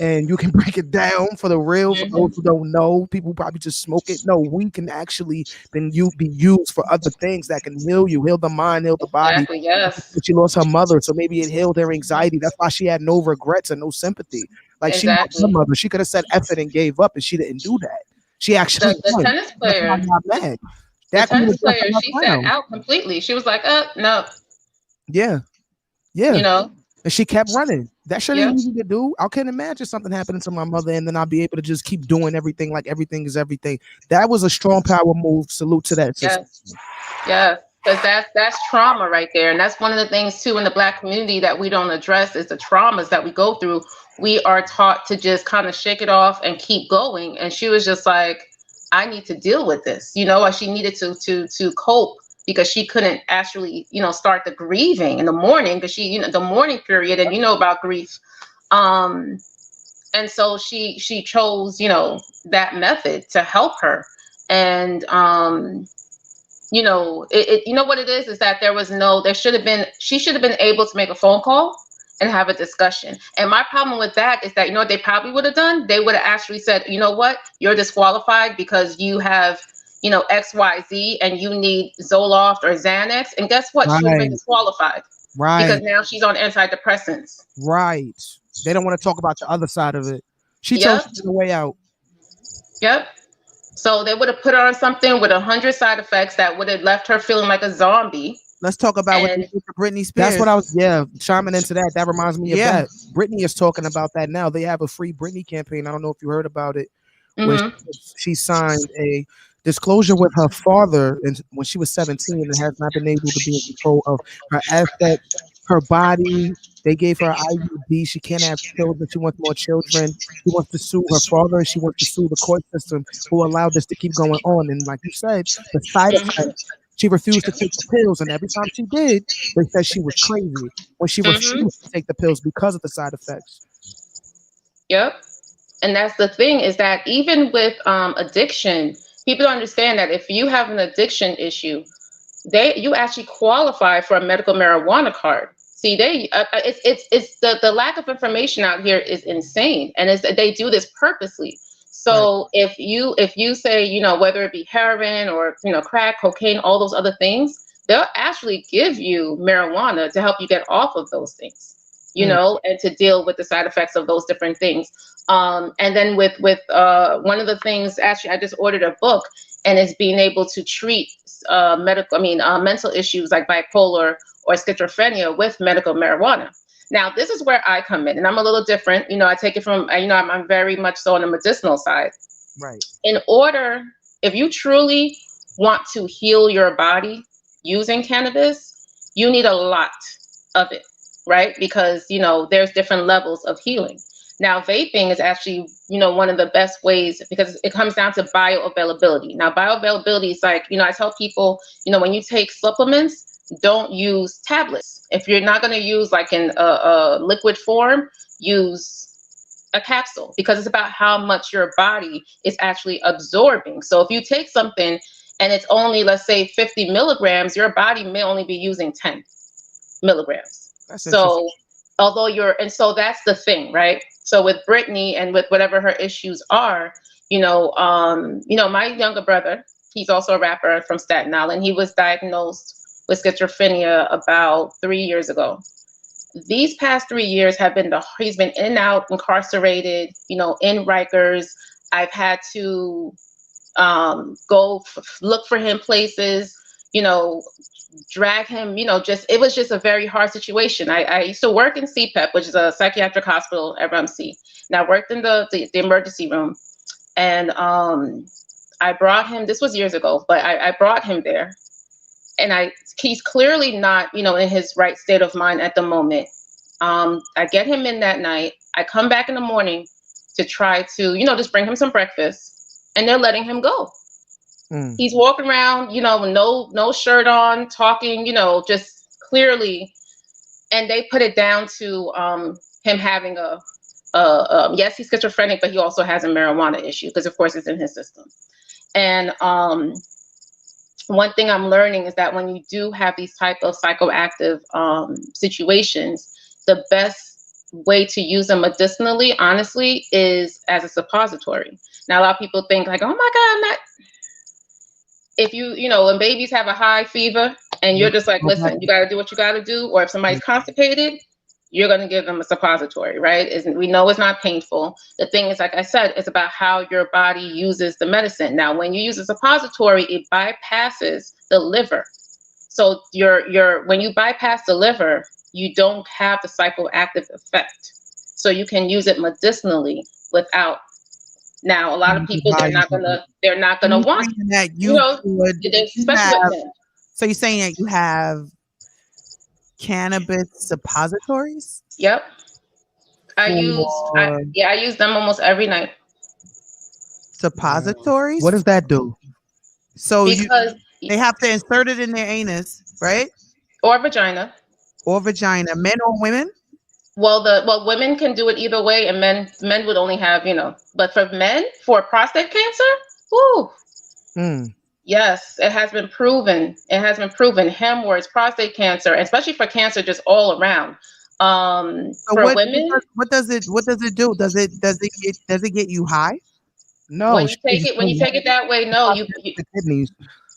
And you can break it down for the real. For those who don't know, people probably just smoke it. No, we can actually be used for other things that can heal you, heal the mind, heal the body. Exactly, yes. She lost her mother, so maybe it healed her anxiety. That's why she had no regrets and no sympathy. Like she lost her mother, she could have said F it and gave up, and she didn't do that. She actually the tennis player. That's why I'm not mad. The tennis player, she sat out completely. She was like, no. Yeah. And she kept running. That shit ain't easy to do. I can't imagine something happening to my mother and then I'll be able to just keep doing everything like everything is everything. That was a strong power move. Salute to that. Yes. Because that's trauma right there. And that's one of the things too in the Black community that we don't address is the traumas that we go through. We are taught to just kind of shake it off and keep going. And she was just like, I need to deal with this. She needed to cope. Because she couldn't actually, start the grieving in the morning because she, the morning period, and about grief. And so she chose, that method to help her. And, you know what it is that she should have been able to make a phone call and have a discussion. And my problem with that is that, what they probably would have done? They would have actually said, you know what, you're disqualified because you have, XYZ and you need Zoloft or Xanax. And guess what? She would have been disqualified. Right. Because now she's on antidepressants. Right. They don't want to talk about the other side of it. She chose the way out. Yep. So they would have put her on something with 100 side effects that would have left her feeling like a zombie. Let's talk about what they And did to Britney Spears. That's what I was, chiming into that. That reminds me of Yeah. that. Britney is talking about that now. They have a free Britney campaign. I don't know if you heard about it, where Mhm. she signed a disclosure with her father when she was 17 and has not been able to be in control of her assets, her body. They gave her IUD. She can't have children. She wants more children. She wants to sue her father, and she wants to sue the court system who allowed this to keep going on. And like you said, the side effects. She refused to take the pills, and every time she did, they said she was crazy. When she refused to take the pills because of the side effects. Yep. And that's the thing, is that even with addiction, people don't understand that if you have an addiction issue, you actually qualify for a medical marijuana card. See, it's the lack of information out here is insane, and they do this purposely. So if you say, you know, whether it be heroin or, you know, crack, cocaine, all those other things, they'll actually give you marijuana to help you get off of those things, you know, and to deal with the side effects of those different things. And then with one of the things, actually, I just ordered a book, and it's being able to treat mental issues like bipolar or schizophrenia with medical marijuana. Now, this is where I come in, and I'm a little different. You know, I take it from, you know, I'm very much so on the medicinal side. Right. If you truly want to heal your body using cannabis, you need a lot of it, right? Because, you know, there's different levels of healing. Now, vaping is actually, you know, one of the best ways, because it comes down to bioavailability. Now, bioavailability is like, you know, I tell people, you know, when you take supplements, don't use tablets. If you're not going to use like in a liquid form, use a capsule, because it's about how much your body is actually absorbing. So if you take something and it's only, let's say, 50 milligrams, your body may only be using 10 milligrams. That's so so that's the thing, right? So with Brittany and with whatever her issues are, you know, my younger brother, he's also a rapper from Staten Island. He was diagnosed with schizophrenia about 3 years ago. These past 3 years have been he's been in and out, incarcerated, you know, in Rikers. I've had to go look for him places, you know, drag him, you know, it was just a very hard situation. I used to work in CPEP, which is a psychiatric hospital, FMC. And I worked in the emergency room, and I brought him, this was years ago, but I brought him there, and he's clearly not, you know, in his right state of mind at the moment. I get him in that night. I come back in the morning to try to, you know, just bring him some breakfast, and they're letting him go. He's walking around, you know, no shirt on, talking, you know, just clearly. And they put it down to him having yes, he's schizophrenic, but he also has a marijuana issue, because of course it's in his system. And one thing I'm learning is that when you do have these type of psychoactive situations, the best way to use them medicinally, honestly, is as a suppository. Now, a lot of people think like, oh my God, I'm not. If you know, when babies have a high fever and you're just like, listen, you got to do what you got to do. Or if somebody's constipated, you're going to give them a suppository, right? We know it's not painful. The thing is, like I said, it's about how your body uses the medicine. Now, when you use a suppository, it bypasses the liver. So when you bypass the liver, you don't have the psychoactive effect. So you can use it medicinally without. Now, a lot of people, they're not gonna want that So you're saying that you have cannabis suppositories? Yep. I use them almost every night. Suppositories? What does that do? So they have to insert it in their anus, right? Or vagina. Men or women? Well, women can do it either way, and men would only have, you know, but for men, for prostate cancer, yes, it has been proven. Hemorrhoids, prostate cancer, especially for cancer just all around. For women, what does it do? Does it get you high? No. When you take it that way, no, you the kidneys.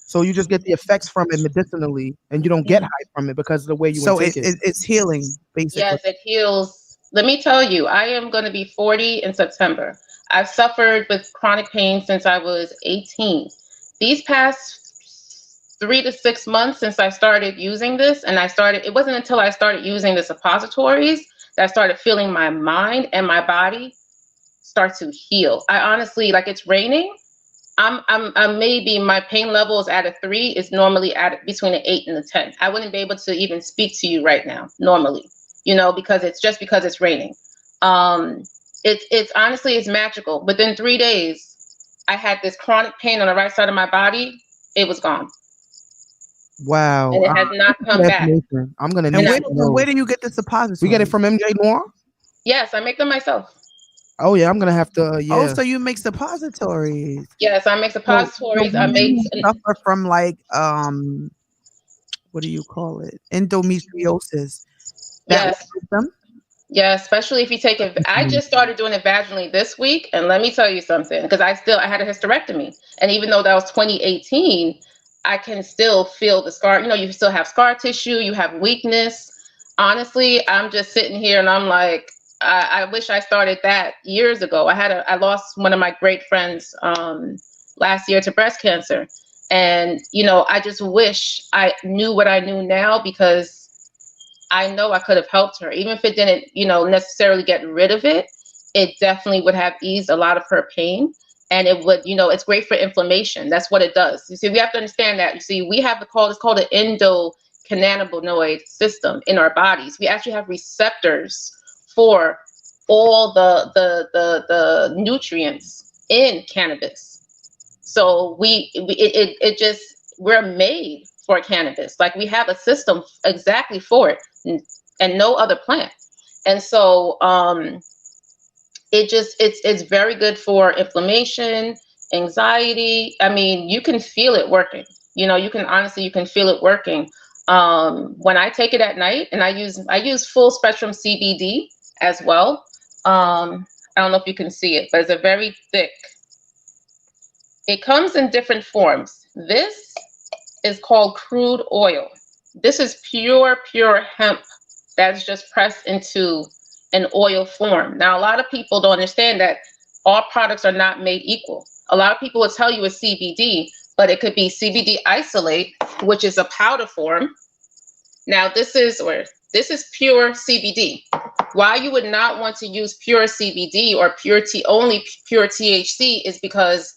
So you just get the effects from it medicinally, and you don't get high from it because of the way you take it. It's healing, basically. Yes, it heals. Let me tell you, I am going to be 40 in September. I've suffered with chronic pain since I was 18. These past 3 to 6 months since I started using this, and it wasn't until I started using the suppositories that I started feeling my mind and my body start to heal. I honestly, like, it's raining. I'm maybe my pain level is at a 3. It's normally at between an 8 and a 10. I wouldn't be able to even speak to you right now normally, because it's raining. It's honestly, it's magical. Within 3 days, I had this chronic pain on the right side of my body. It was gone, Wow. and it has not Thank you for come that back. information. I'm gonna And need And to know. where do you get the suppositories? We get it from MJ Noir. yes, I make them myself. Oh yeah, I'm gonna have to. Oh, Yeah. so you make suppositories. Yes, I make So suppositories. I women make who suffer from like what do you call it? Endometriosis. That yes. will help them. Yeah, especially if you take it. I just started doing it vaginally this week, and let me tell you something, because I had a hysterectomy, and even though that was 2018, I can still feel the scar. You still have scar tissue, you have weakness. Honestly, I'm just sitting here, and I'm like, I wish I started that years ago. I lost one of my great friends last year to breast cancer, and I just wish I knew what I knew now, because I know I could have helped her. Even if it didn't, necessarily get rid of it, it definitely would have eased a lot of her pain. And it would, it's great for inflammation. That's what it does. You see, we have to understand that. You see, we have it's called an endocannabinoid system in our bodies. We actually have receptors for all the nutrients in cannabis. So we're made for cannabis. Like, we have a system exactly for it, and no other plant. And so it's very good for inflammation, anxiety. I mean, you can feel it working. You can feel it working. When I take it at night, and I use full spectrum CBD as well. I don't know if you can see it, but it's a very thick. It comes in different forms. This is called crude oil. This is pure hemp that's just pressed into an oil form. Now, a lot of people don't understand that all products are not made equal. A lot of people will tell you it's CBD, but it could be CBD isolate, which is a powder form. Now, this is pure CBD. Why you would not want to use pure CBD or only pure THC is because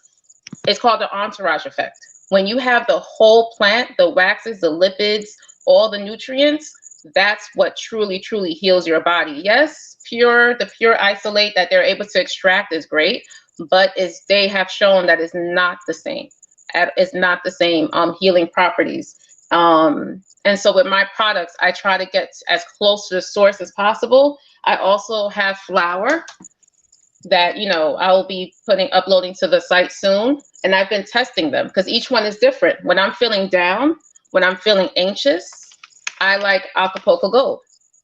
it's called the entourage effect. When you have the whole plant, the waxes, the lipids, all the nutrients, that's what truly heals your body. Yes, the pure isolate that they're able to extract is great, but they have shown that it's not the same. It's not the same healing properties. And so with my products, I try to get as close to the source as possible. I also have flour that I will be uploading to the site soon, and I've been testing them because each one is different. When I'm feeling down, when I'm feeling anxious, I like Acapulco Gold,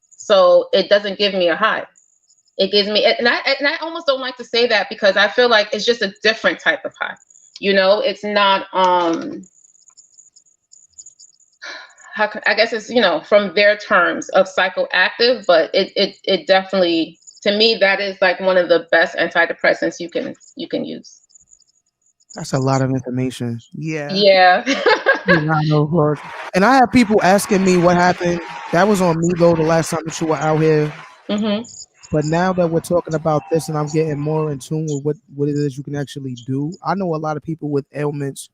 so it doesn't give me a high. It gives me, and I almost don't like to say that, because I feel like it's just a different type of high. It's not I guess it's from their terms of psychoactive, but it definitely, to me, that is like one of the best antidepressants you can use. That's a lot of information. Yeah. Yeah. And I have people asking me what happened. That was on me though, the last time that you were out here. Mm-hmm. But now that we're talking about this, and I'm getting more in tune with what it is you can actually do, I know a lot of people with ailments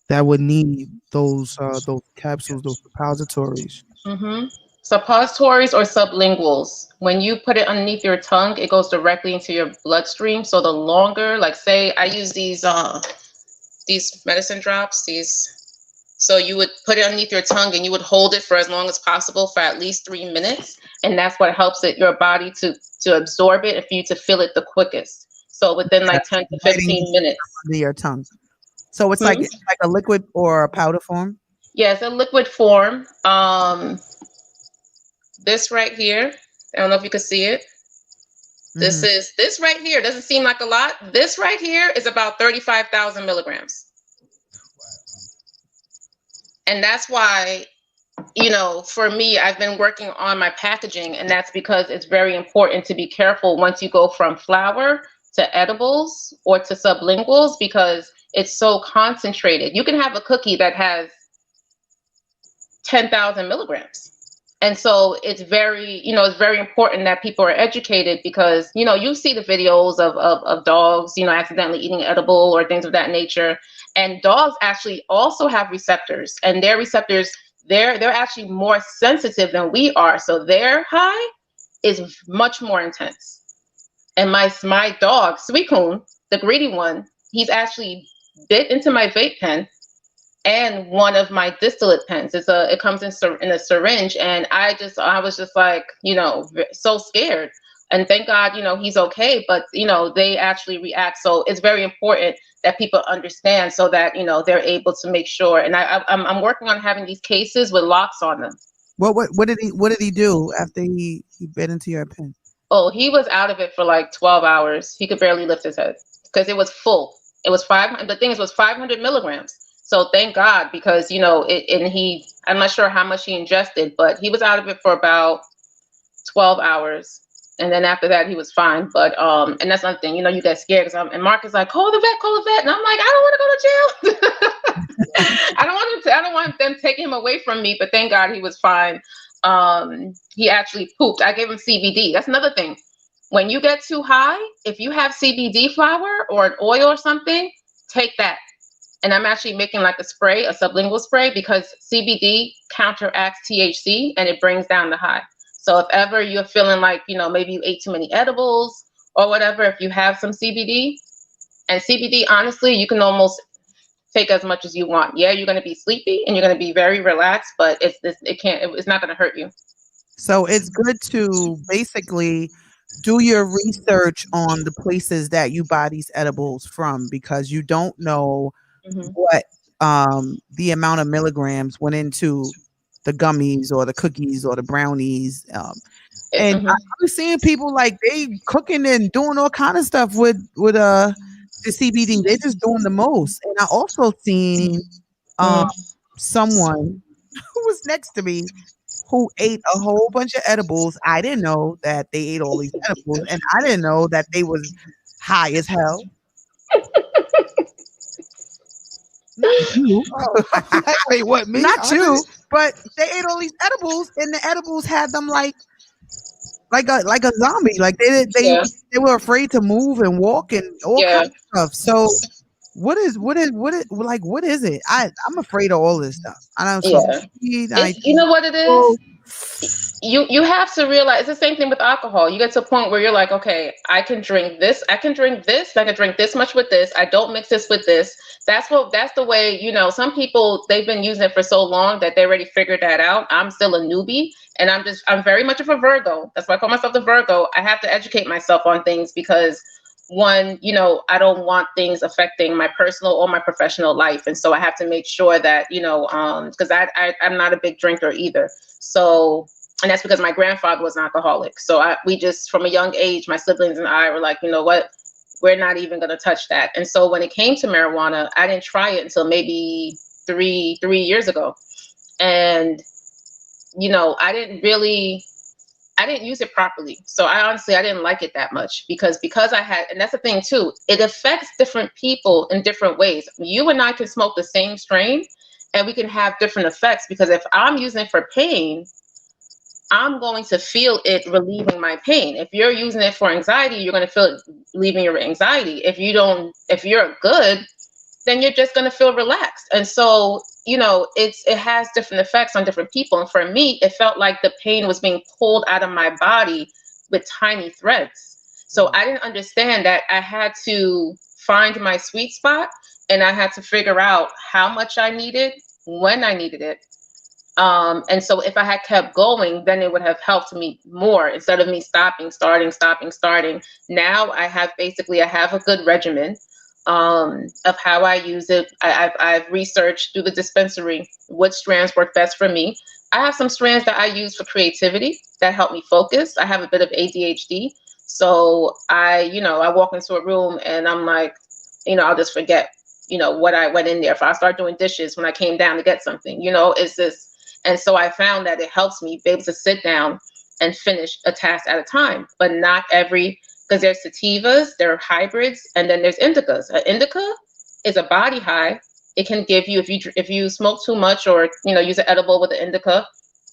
that would need those capsules, those suppositories. Mm-hmm. Suppositories or sublinguals. When you put it underneath your tongue, it goes directly into your bloodstream. So the longer, like, say I use these medicine drops, so you would put it underneath your tongue and you would hold it for as long as possible, for at least 3 minutes. And that's what helps your body to absorb it and for you to feel it the quickest. So within like 10 to 15 minutes. Under your tongue. So it's like a liquid or a powder form? Yeah, it's a liquid form. This right here, I don't know if you can see it. This right here doesn't seem like a lot. This right here is about 35,000 milligrams. And that's why, for me, I've been working on my packaging, and that's because it's very important to be careful once you go from flour to edibles or to sublinguals because it's so concentrated. You can have a cookie that has 10,000 milligrams. And so it's very, it's very important that people are educated because, you see the videos of dogs, accidentally eating edible or things of that nature. And dogs actually also have receptors, and their receptors, they're actually more sensitive than we are. So their high is much more intense. And my dog, Sweet Coon, the greedy one, he's actually bit into my vape pen and one of my distillate pens. It comes in a syringe, and I was just like, so scared. And thank God, he's okay. But they actually react. So it's very important that people understand so that they're able to make sure. And I'm working on having these cases with locks on them. What did he do after he bit into your pen? Oh, he was out of it for like 12 hours. He could barely lift his head because it was full. It was 500. The thing is, it was 500 milligrams. So thank God, because I'm not sure how much he ingested, but he was out of it for about 12 hours. And then after that, he was fine. But and that's another thing, you get scared because and Mark is like, call the vet. And I'm like, I don't want to go to jail. I don't want them taking him away from me. But thank God he was fine. He actually pooped. I gave him CBD. That's another thing. When you get too high, if you have CBD flower or an oil or something, take that. And I'm actually making like a spray, a sublingual spray, because CBD counteracts THC and it brings down the high. So if ever you're feeling like, maybe you ate too many edibles or whatever, if you have some CBD, and CBD, honestly, you can almost take as much as you want. Yeah, you're going to be sleepy and you're going to be very relaxed, but it's not going to hurt you. So it's good to basically do your research on the places that you buy these edibles from, because you don't know what the amount of milligrams went into the gummies or the cookies or the brownies. And I'm seeing people like they cooking and doing all kind of stuff with the CBD. They're just doing the most. And I also seen someone who was next to me who ate a whole bunch of edibles. I didn't know that they ate all these edibles, and I didn't know that they was high as hell. Not you. Wait, what? Me? Not you. But they ate all these edibles, and the edibles had them like a zombie. Like they were afraid to move and walk and all kinds of stuff. So what is it? I'm afraid of all this stuff. I don't. You know what it is? You have to realize it's the same thing with alcohol. You get to a point where you're like, okay, I can drink this, I can drink this much with this. I don't mix this with this. That's the way, some people, they've been using it for so long that they already figured that out. I'm still a newbie, and I'm very much of a Virgo. That's why I call myself the Virgo. I have to educate myself on things because one, I don't want things affecting my personal or my professional life. And so I have to make sure that, because I'm not a big drinker either. So, and that's because my grandfather was an alcoholic. So we just, from a young age, my siblings and I were like, you know what, we're not even going to touch that. And so when it came to marijuana, I didn't try it until maybe three years ago. And, I didn't use it properly. So I didn't like it that much because I had, and that's the thing too, it affects different people in different ways. You and I can smoke the same strain and we can have different effects, because if I'm using it for pain, I'm going to feel it relieving my pain. If you're using it for anxiety, you're going to feel it relieving your anxiety. If you're good, then you're just going to feel relaxed. And so, it has different effects on different people. And for me, it felt like the pain was being pulled out of my body with tiny threads. So I didn't understand that I had to find my sweet spot, and I had to figure out how much I needed, when I needed it. And so if I had kept going, then it would have helped me more instead of me starting. Now I have a good regimen of how I use it. I've researched through the dispensary what strands work best for me. I have some strands that I use for creativity that help me focus. I have a bit of ADHD. So I walk into a room and I'm like, I'll just forget, what I went in there. If I start doing dishes when I came down to get something, it's this. And so I found that it helps me be able to sit down and finish a task at a time. But not every because there's sativas, there are hybrids, and then there's indicas. An indica is a body high. It can give you, if you smoke too much or use an edible with an indica,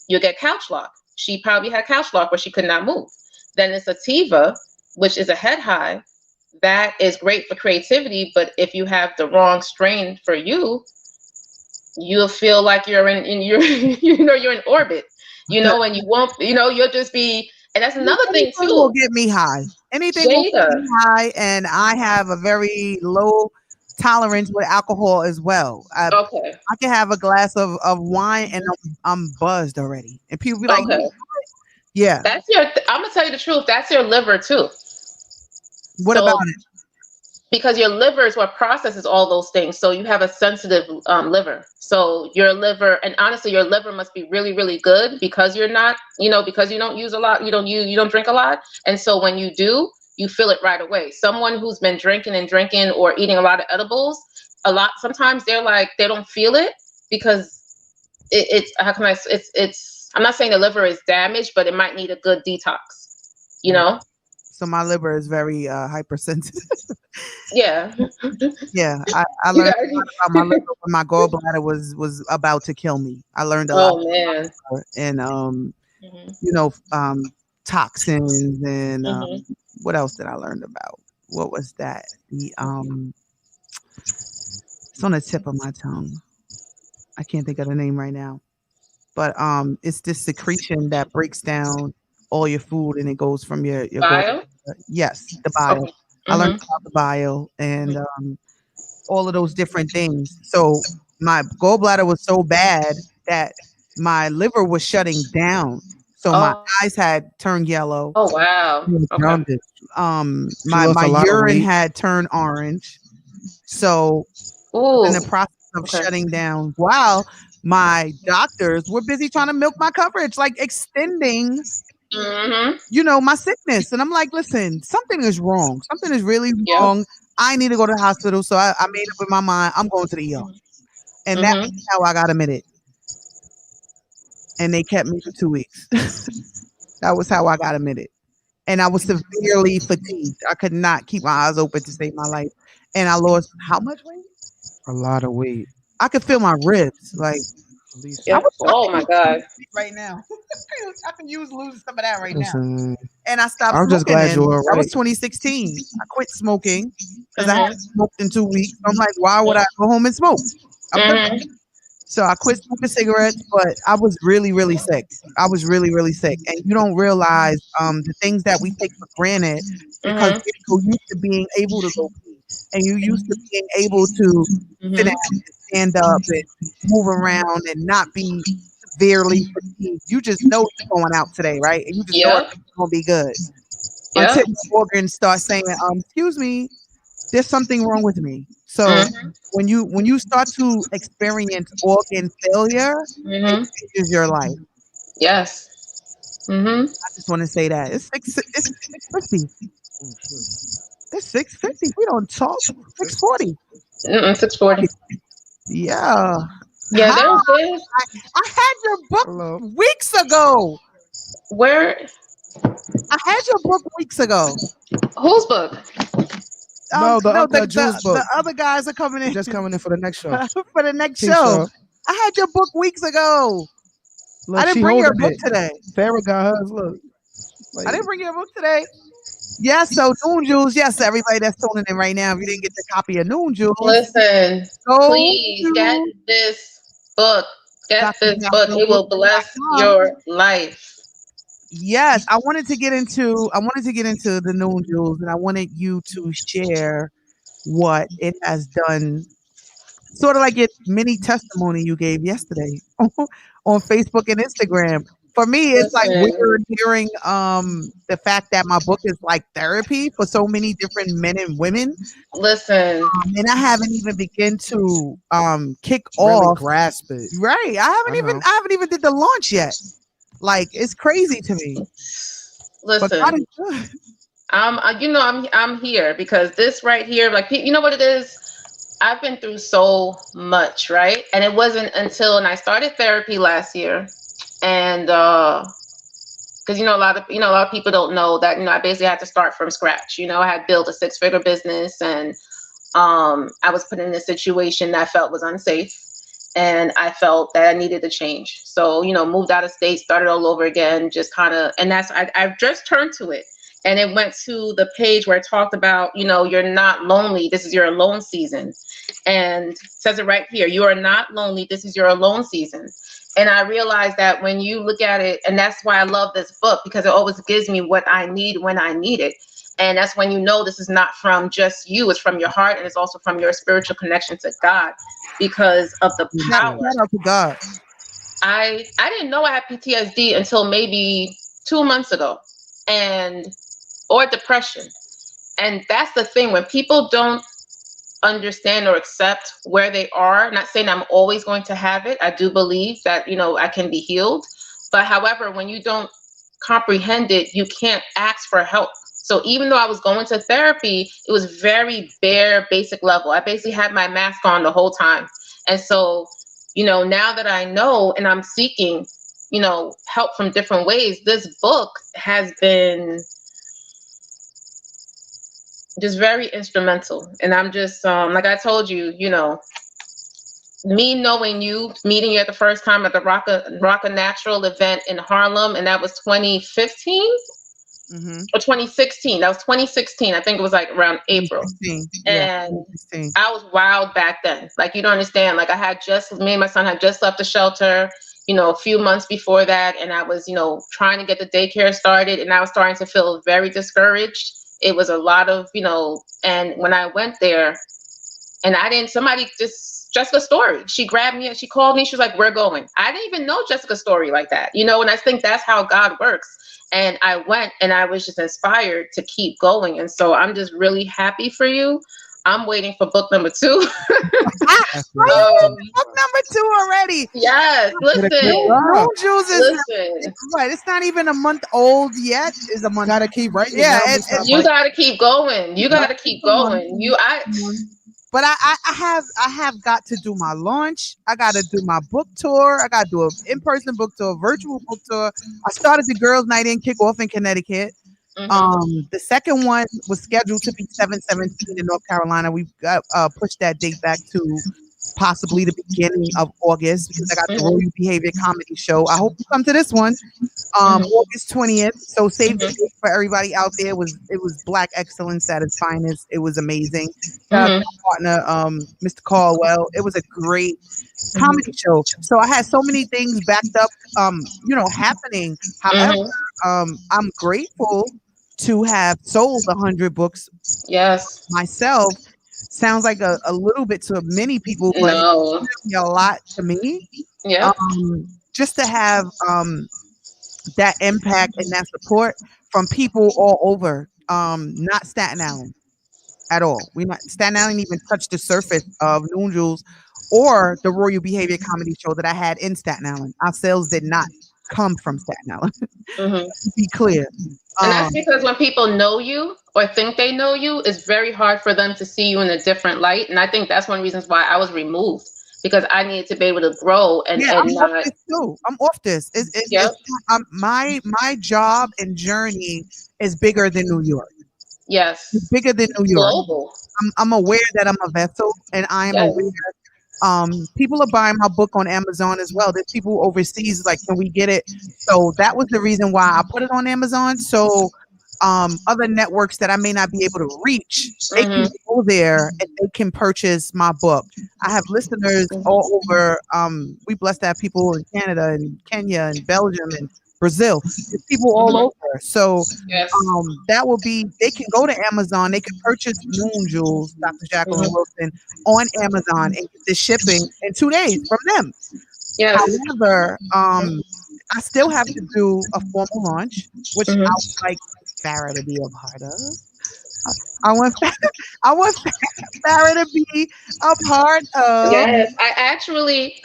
you'll get couch lock. She probably had couch lock where she could not move. Then the sativa, which is a head high, that is great for creativity. But if you have the wrong strain for you, you'll feel like you're in your you're in orbit, and you won't, you'll just be. And that's another thing Anything will too. get me high. Anything will get Jada. me high, and I have a very low tolerance with alcohol as well. Okay. I can have a glass of wine and I'm buzzed already. And people be like, Okay. yeah. I'm gonna tell you the truth. That's your liver too. What So, about it? because your liver is what processes all those things. So you have a sensitive liver. So your liver, and honestly, your liver must be really, really good because you're not, because you don't use a lot, you don't drink a lot. And so when you do, you feel it right away. Someone who's been drinking or eating a lot of edibles, sometimes they're like, they don't feel it because it's, how can I, it's, I'm not saying the liver is damaged, but it might need a good detox, So my liver is very hypersensitive. Yeah. Yeah, I learned a lot about my liver when my gallbladder was about to kill me. I learned a lot. Oh man. And Mm-hmm. Toxins and Mm-hmm. what else did I learn about? What was that? It's on the tip of my tongue. I can't think of the name right now. But it's this secretion that breaks down all your food and it goes from your Bio? yes, the bile. Okay. I learned Mm-hmm. about the bile and all of those different things. So my gallbladder was so bad that my liver was shutting down. So my eyes had turned yellow. Oh wow. Okay. She lost My a lot of urine weight. had turned orange. So in Ooh. the process of Okay. shutting down, while my doctors were busy trying to milk my coverage, like extending, Mm-hmm. my sickness. And I'm like, listen, something is wrong. Something is really Yep. wrong. I need to go to the hospital. So I made up in my mind, I'm going to the ER. And that's Mm-hmm. how I got admitted. And they kept me for 2 weeks. That was how I got admitted. And I was severely fatigued. I could not keep my eyes open to save my life. And I lost how much weight? A lot of weight. I could feel my ribs. Like, At least. Yep. Oh my God. right now. I can use losing some of that right now. Listen, And I stopped I'm smoking. just glad you were That was right. 2016. I quit smoking because I Mm-hmm. hadn't smoked in 2 weeks. I'm like, why would I go home and smoke? I'm good. Mm-hmm. So I quit smoking cigarettes, but I was really, really sick. I was really, really sick. And you don't realize the things that we take for granted because Mm-hmm. you're so used to being able to go pee and you used to being able to sit down Mm-hmm. and stand up and move around and not be severely fatigued. You just know you're going out today, right? And you just know Yep. it's going to be good Yep. until your organs start saying, excuse me, there's something wrong with me. So Mm-hmm. when you start to experience organ failure, it Mm-hmm. changes your life. Yes. Mm-hmm. I just want to say that it's 650. It's 650. We don't talk. 640. 640. Yeah. Yeah, How? there's I had your book Hello. weeks ago. where I had your book weeks ago. whose book? No, the Uncut Jewels the book. other guys are coming in Just coming in for the next show. for the next Peace, show. y'all. I had your book weeks ago. Look, I didn't she bring your holding book it. today. Farrah got hers. Look. Like, I didn't bring your book today. Yes, so Noon Jewels. Yes, everybody that's tuning in right now. If you didn't get the copy of Noon Jewels, Listen, go please get to this book. Get this book. It will bless drjohnbrook.com. your life. Yes, I wanted to get into the Noon Jewels, and I wanted you to share what it has done. Sort of like your mini testimony you gave yesterday on Facebook and Instagram. For me, it's like Listen, weird hearing the fact that my book is like therapy for so many different men and women. listen. And I haven't even begun to kick really off. grasp it. Right. I know. haven't even did the launch yet. Like it's crazy to me. But God Listen. is good. I'm here because this right here, like, you know what it is? I've been through so much, right? And it wasn't until, and I started therapy last year, and because a lot of people don't know that I basically had to start from scratch. I had built a 6-figure business, and I was put in a situation that I felt was unsafe, and I felt that I needed to change. So moved out of state, started all over again, just kind of, and I just turned to it. And it went to the page where it talked about, you're not lonely. This is your alone season. And it says it right here. You are not lonely. This is your alone season. And I realized that when you look at it, and that's why I love this book, because it always gives me what I need when I need it. And that's when this is not from just you. It's from your heart, and it's also from your spiritual connection to God because of the power. Shout out to God. I didn't know I had PTSD until maybe 2 months ago. Or depression. And that's the thing, when people don't understand or accept where they are, not saying I'm always going to have it. I do believe that, I can be healed. But however, when you don't comprehend it, you can't ask for help. So even though I was going to therapy, it was very bare, basic level. I basically had my mask on the whole time. And so, now that I know and I'm seeking, help from different ways, this book has been just very instrumental. And I'm just, like I told you, me knowing you, meeting you at the first time at the Rocka Natural event in Harlem, and that was 2015 or 2016. That was 2016. I think it was like around April. And I was wild back then. Like, you don't understand. Like, me and my son had just left the shelter, a few months before that. And I was, trying to get the daycare started, and I was starting to feel very discouraged. It was a lot of, and when I went there, and Jessica's story, she grabbed me and she called me. She was like, "We're going." I didn't even know Jessica's story like that, and I think that's how God works. And I went, and I was just inspired to keep going. And so I'm just really happy for you. I'm waiting for book number 2. Book number 2 already. Yes, listen. Moon Jewels is right. It's not even a month old yet. It's a month. Gotta keep writing. Yeah, you gotta keep going. You gotta keep going. But I have got to do my launch. I got to do my book tour. I got to do an in-person book tour, virtual book tour. I started the Girls Night In kickoff in Connecticut. The second one was scheduled to be 7/17 in North Carolina. We've got pushed that date back to possibly the beginning of August because I got the Royal Behavior Comedy Show. I hope you come to this one. August 20th. So save the date for everybody out there. It was Black excellence at its finest. It was amazing. Shout out to my partner, Mr. Caldwell. It was a great comedy show. So I had so many things backed up, happening. However, I'm grateful to have sold 100 books. Yes. Myself. Sounds like a little bit to many people, but it's a lot to me. Yeah. Just to have that impact and that support from people all over. Not Staten Island at all. Staten Island even touched the surface of Moon Jewels or the Royal Behavior Comedy Show that I had in Staten Island. Our sales did not come from Staten Island. To be clear. And that's because when people know you or think they know you, it's very hard for them to see you in a different light. And I think that's one of the reasons why I was removed, because I needed to be able to grow and I'm not. off this too. I'm off this. My job and journey is bigger than New York. Yes. It's bigger than New York. Global. I'm aware that I'm a vessel, and I am aware. People are buying my book on Amazon as well. There's people overseas like, can we get it? So that was the reason why I put it on Amazon. So other networks that I may not be able to reach, they can go there and they can purchase my book. I have listeners all over. We blessed to have people in Canada and Kenya and Belgium and Brazil. There's people all over. So that will be, they can go to Amazon, they can purchase Moon Jewels, Dr. Jacqueline Wilson, on Amazon and get the shipping in 2 days from them. Yes. However, I still have to do a formal launch, which I would like Farrah to be a part of. I want Farrah to be a part of. Yes, I actually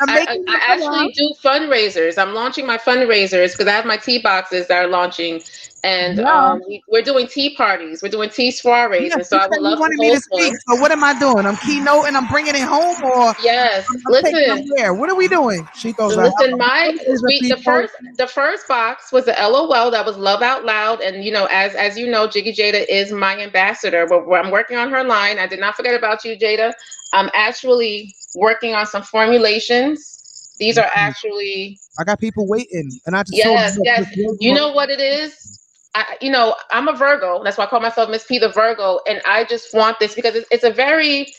do fundraisers. I'm launching my fundraisers because I have my tea boxes that are launching And Yeah. we're doing tea parties, we're doing tea soirees, Yeah, and so she I said would you love to wanted me to host speak. one. So what am I doing? I'm keynoting. I'm bringing it home, or Yes, I'm taking them listen, where? What are we doing? She throws a listen. hell My Is a we people. the first box was the LOL, that was Love Out Loud, and as you know, Jiggy Jada is my ambassador. But I'm working on her line. I did not forget about you, Jada. I'm actually working on some formulations. These are actually I got people waiting, and I just saw yes, the yes. the growth You know what it is? I'm a Virgo. That's why I call myself Miss P the Virgo. And I just want this because it's a very,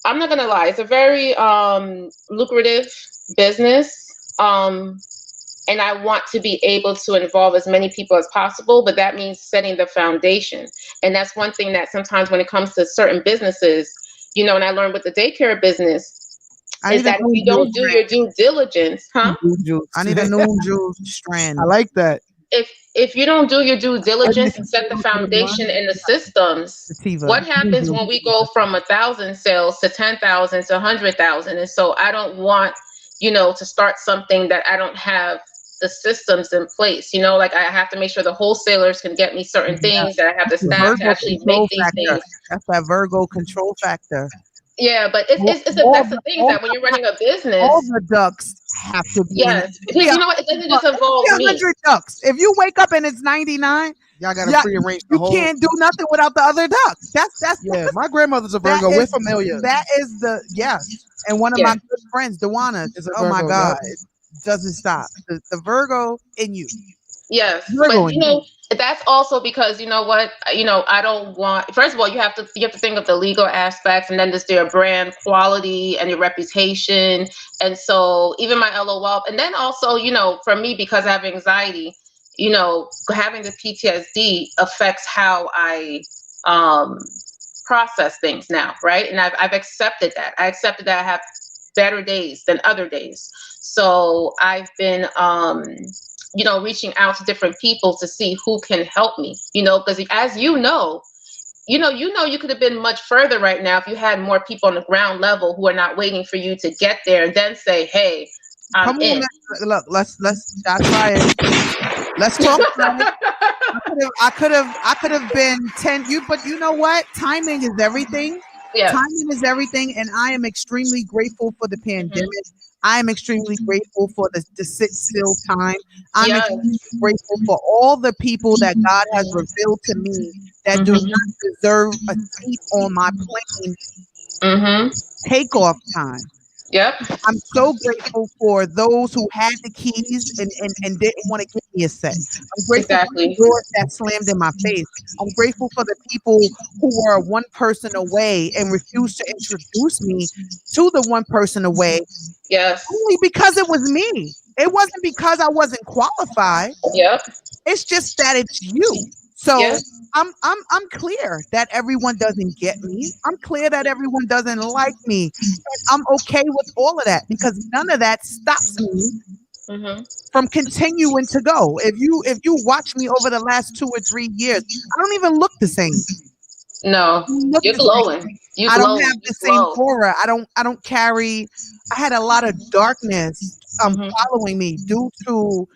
I'm not gonna lie, it's a very lucrative business. And I want to be able to involve as many people as possible, but that means setting the foundation. And that's one thing that sometimes when it comes to certain businesses, and I learned with the daycare business, I is need a that if noon you juice don't do your strand. due diligence, huh? I need a noon juice I strand. like that. If you don't do your due Wouldn't diligence it and set the go to the one? foundation in the systems, Sativa. what happens when we go from 1,000 sales to 10,000 to 100,000? And so I don't want, to start something that I don't have the systems in place. Like I have to make sure the wholesalers can get me certain Yeah. things, that I have the The staff to Virgo actually make control these factor. things. That's that Virgo control factor. Yeah, but it's, All, it's, it's all that's the the thing, is all that when you're the running a all business, the ducks have to be in. yes, you know what? It doesn't just It could involve be me. 100 ducks. If you wake up and it's 99, Y'all got to yeah, prearrange the you whole. can't do nothing without the other duck. That's Yeah, my grandmother's a that Virgo. We're is familiar. that is the yes. And one of my Yeah. good friends, Dewana, Is a oh my Virgo. God, Yep. it doesn't stop. The Virgo in you. Yes, Virgo but in you. that's also because you know what, I don't want. First of all, you have to think of the legal aspects, and then there's their brand quality and your reputation, and so even my LOL, and then also for me, because I have anxiety, having the PTSD affects how I um process things now, right? And I've accepted that. I accepted that I have better days than other days. So I've been reaching out to different people to see who can help me, because as you could have been much further right now if you had more people on the ground level who are not waiting for you to get there and then say, hey, I'm Come on, in. man. Look, let's shot fired. Let's talk about it. I could have been 10 but you know what? Timing is everything. Yes. Timing is everything, and I am extremely grateful for the Mhm. pandemic. I am extremely grateful for the sit still time. I'm Yes. extremely grateful for all the people that God has revealed to me that do Mhm. not deserve a seat on my plane Mhm. takeoff time. Yep. I'm so grateful for those who had the keys and didn't want to give me a set. I'm grateful for the Exactly. doors that slammed in my face. I'm grateful for the people who were one person away and refused to introduce me to the one person away Yes. only because it was me. It wasn't because I wasn't qualified. Yep. It's just that it's you. Yep. So I'm clear that everyone doesn't get me. I'm clear that everyone doesn't like me. And I'm okay with all of that because none of that stops me Mhm. from continuing to go. If you watch me over the last 2 or 3 years, I don't even look the same. No, I don't look you're the same. glowing. You I don't glowing. have You the same glow. aura. I don't carry. I had a lot of darkness Mhm. following me due to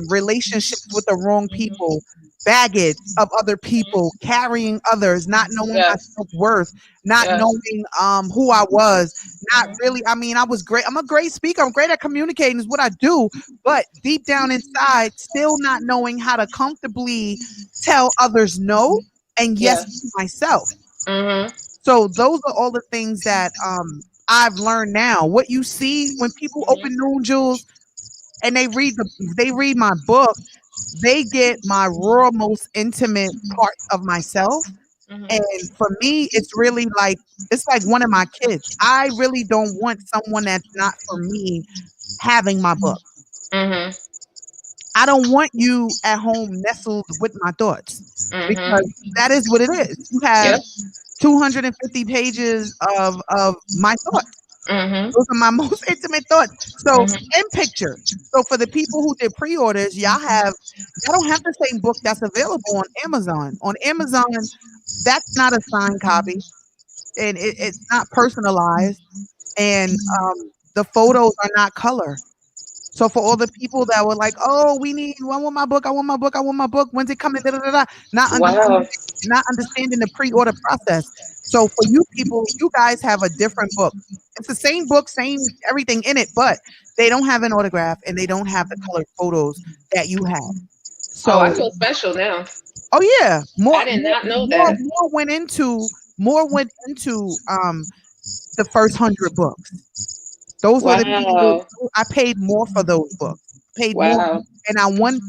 relationships with the wrong people, baggage of other people, carrying others, not knowing my Yes. self-worth, not Yes. knowing who I was, not Mhm. really. I mean, I was great. I'm a great speaker. I'm great at communicating is what I do, but deep down inside, still not knowing how to comfortably tell others no and yes to Yes. myself. Mhm. So those are all the things that I've learned now. What you see when people Mhm. open Noon Jewels and they read my book, they get my raw, most intimate parts of myself. Mhm. And for me, it's really like it's like one of my kids. I really don't want someone that's not for me having my book. Mhm. I don't want you at home nestled with my thoughts Mhm. because that is what it is. You have Yep. 250 pages of my thoughts. Mhm. Those are my most intimate thoughts. So Mhm. in picture. So for the people who did pre-orders, y'all don't have the same book that's available on Amazon. On Amazon, that's not a signed copy and it's not personalized and the photos are not color. So for all the people that were like, "Oh, I want my book, I want my book, I want my book. When's it coming?" Da, da, da, da, Wow. not understanding the pre-order process. So for you people, you guys have a different book. It's the same book, same everything in it, but they don't have an autograph and they don't have the colored photos that you have. Oh, I So, feel special now. oh yeah, I did not know that. more went into the first 100 books. Those were the people Wow. I paid more for those books. Paid more, Wow. and I want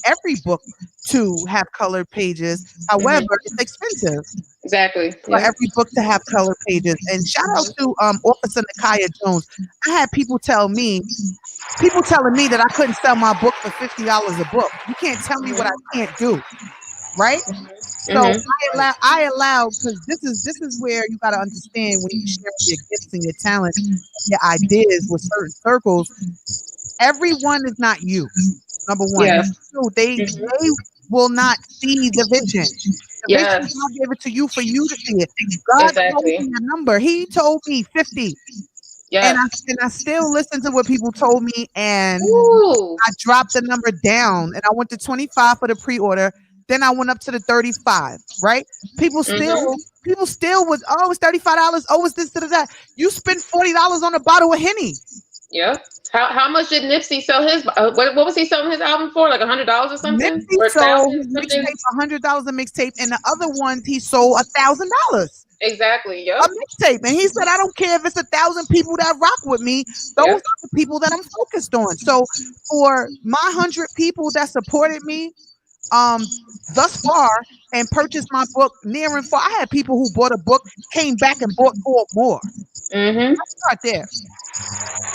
every book to have colored pages. Hmm. However, it's expensive Exactly. for Yeah. every book to have color pages. And shout out to Officer Nakia Jones. I had people telling me that I couldn't sell my book for $50 a book. You can't tell me what I can't do, right? So Hmm. I allow because this is where you gotta understand when you share your gifts and your talents and your ideas with certain circles, everyone is not you. Number one. Number Yes. two, they will not see the vision. The vision Yes. God gave it to you for you to see it. God told Exactly. me a number. He told me 50. And I Yes. and I still listen to what people told me, and Ooh. I dropped the number down and I went to 25 for the pre-order. Then I went up to the 35, right? People Hmm. still people still was, oh, it's $35. Oh, it's this to that. You spend $40 on a bottle of Henny. Yep. How much did Nipsey sell his? What was he selling his album for? Like $100 or something, Nipsey or a sold thousand his something? mixtape $100 a mixtape, and the other ones he sold $1,000 Exactly. a Yep. mixtape. And he said, I don't care if it's 1,000 people that rock with me. Those Yep. are the people that I'm focused on. So for my 100 people that supported me, um thus far and purchased my book near and far. I had people who bought a book, came back and bought 4 more. Hmm. Start there.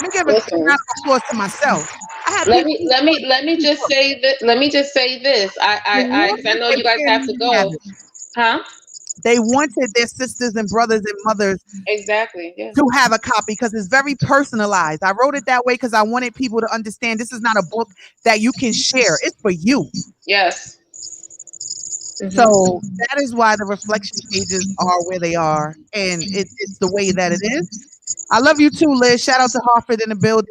Let me give a Listen. round of applause to myself. I had Let people me who let bought me let me 3 just books. say that. Let me just say this. They Because I wanted know their you guys have family to to have go. it. Huh? They wanted their sisters and brothers and mothers Exactly. Yeah. to have a copy because it's very personalized. I wrote it that way because I wanted people to understand this is not a book that you can share. It's for you. Yes. Hmm. So that is why the reflection pages are where they are, and it's the way that it is. I love you too, Liz. Shout out to Hartford in the building.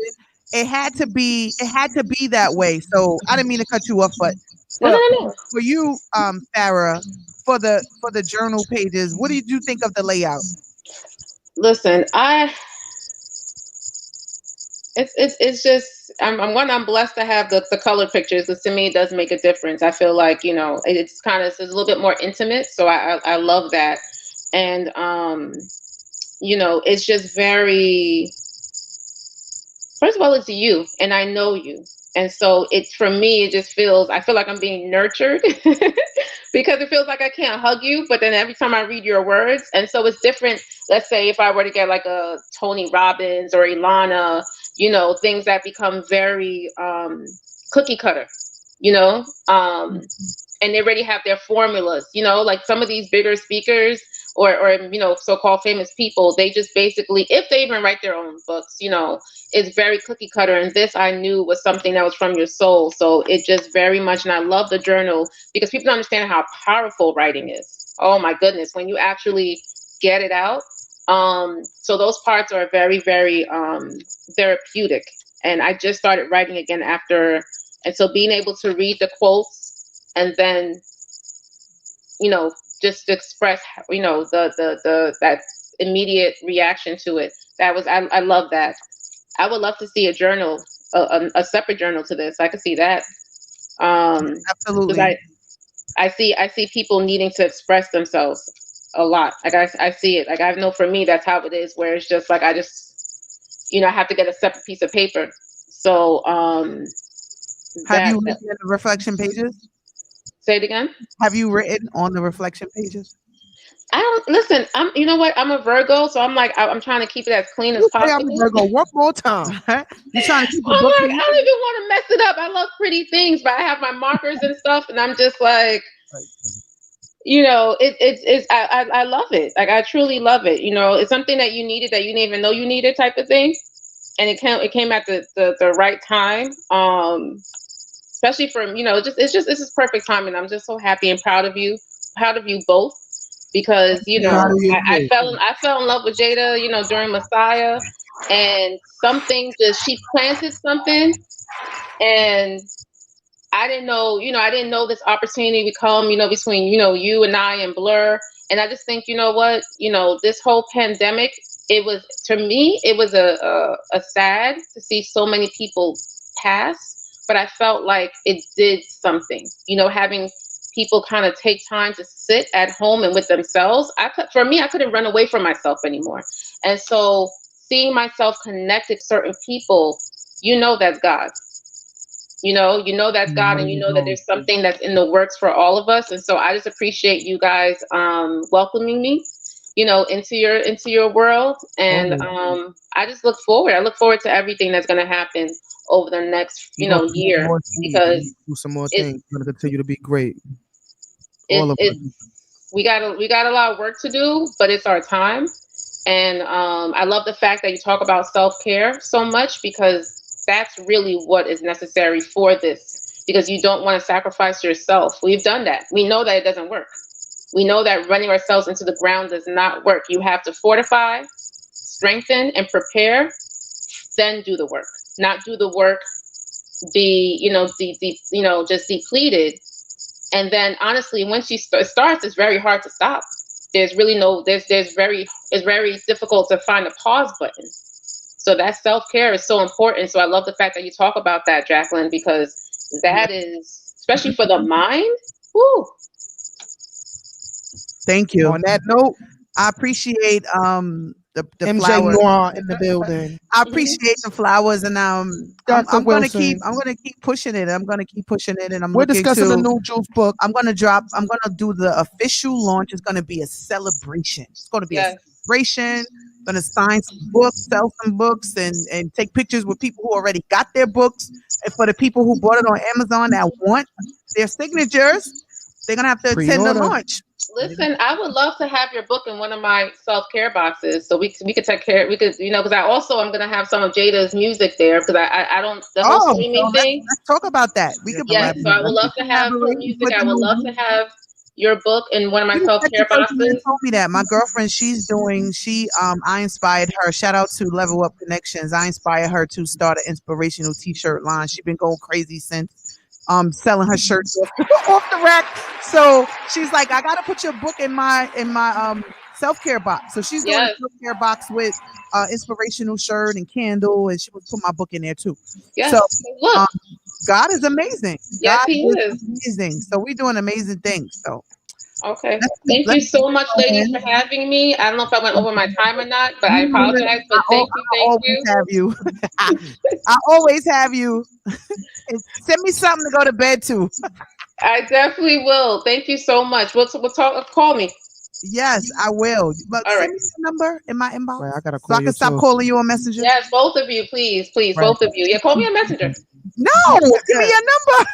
It had to be that way. So I didn't mean to cut you off, but No, for no, no, no. for you, Farah, for the journal pages, what did you think of the layout? Listen, it's just I'm blessed to have the color pictures because to me it does make a difference. I feel like it's kind of it's a little bit more intimate, so I love that, and it's just very. First of all, it's you, and I know you, and so it's for me. It just feels I feel like I'm being nurtured because it feels like I can't hug you, but then every time I read your words, and so it's different. Let's say if I were to get like a Tony Robbins or Ilana, things that become very cookie cutter, you know, um, and they already have their formulas, like some of these bigger speakers or so-called famous people, they just basically, if they even write their own books, it's very cookie cutter. And this I knew was something that was from your soul. So it just very much, and I love the journal because people don't understand how powerful writing is. Oh my goodness, when you actually get it out. So those parts are very, very therapeutic. And I just started writing again after, and so being able to read the quotes and then just express the that immediate reaction to it, that was I love that. I would love to see a journal, a separate journal to this. I could see that, because Absolutely. I see people needing to express themselves a lot. Like I see it, like I know for me that's how it is, where it's just like I just I have to get a separate piece of paper. So Have that, you written in the reflection pages? say it again. Have you written on the reflection pages? I don't listen. You know what? I'm a Virgo, so I'm like, I'm trying to keep it as clean as You say I'm a possible. Virgo one more time. You trying to keep the I'm book like, clean? I don't even want to mess it up. I love pretty things, but I have my markers and stuff, and I'm just like, it's I love it. Like I truly love it. It's something that you needed that you didn't even know you needed, type of thing, and it came at the right time. Especially for it's just perfect timing. I'm just so happy and proud of you both, because Yeah. Proud of you I too. fell in love with Jada, during Messiah. and something just she planted something, and I didn't know, I didn't know this opportunity would come, between, you and I and Blur. And I just think, you know what, this whole pandemic, it was, to me, it was a sad to see so many people pass, but I felt like it did something, having people kind of take time to sit at home and with themselves. For me, I couldn't run away from myself anymore. And so seeing myself connected to certain people, that's God. That's God, and that there's something that's in the works for all of us. And so I just appreciate you guys welcoming me, into your world. And I just look forward. I look forward to everything that's going to happen over the next, year, because do some more it, things. We're gonna continue to be great. it, All of it, us. we got a lot of work to do, but it's our time. And I love the fact that you talk about self-care so much, because that's really what is necessary for this, because you don't want to sacrifice yourself. We've done that. We know that it doesn't work. We know that running ourselves into the ground does not work. You have to fortify, strengthen, and prepare, then do the work. Not do the work, be, just depleted. And then honestly, once you starts, it's very hard to stop. There's really no, it's very difficult to find a pause button. So that self-care is so important. So I love the fact that you talk about that, Jacqueline, because that is, especially for the mind. Woo. Thank you. On that note, I appreciate the MJ flowers. Noir in the building. I appreciate the flowers, and I'm Dr. gonna keep Wilson. pushing it. I'm gonna keep pushing it, and I'm We're looking discussing to. the new Juice book. I'm gonna do the official launch. It's gonna be a celebration. It's gonna be a Yes. celebration. Gonna sign some books, sell some books, and take pictures with people who already got their books. And for the people who bought it on Amazon that want their signatures, they're gonna have to attend the Pre-order. launch. Listen, I would love to have your book in one of my self-care boxes, so we could take care. We could, because I'm gonna have some of Jada's music there, because I don't, the whole Oh, streaming so thing. let's talk about that. We could Yes, so I would love to have her collaborate music. with I the would new love to have your book in one of my You just self-care told boxes. me that. My girlfriend, I inspired her. Shout out to Level Up Connections. I inspired her to start an inspirational t-shirt line. She's been going crazy since selling her shirts off the rack. So she's like, I gotta put your book in my self-care box. So she's doing a Yes. self-care box with inspirational shirt and candle, and she would put my book in there too. Yes. So Look. God is amazing. Yes, God he is. amazing. So we're doing amazing things. So Okay. Thank you so much, ladies, for having me. I don't know if I went over my time or not, but I apologize. But thank you, I always you. have you. I always have you. Send me something to go to bed to. I definitely will. Thank you so much. We'll talk. Call me. Yes, I will. But All send right. me the number in my inbox. Right, I gotta So I call can you stop too. calling you on Messenger. Yes, both of you, please, Right. both of you. Yeah, call me on Messenger. No, give me your number.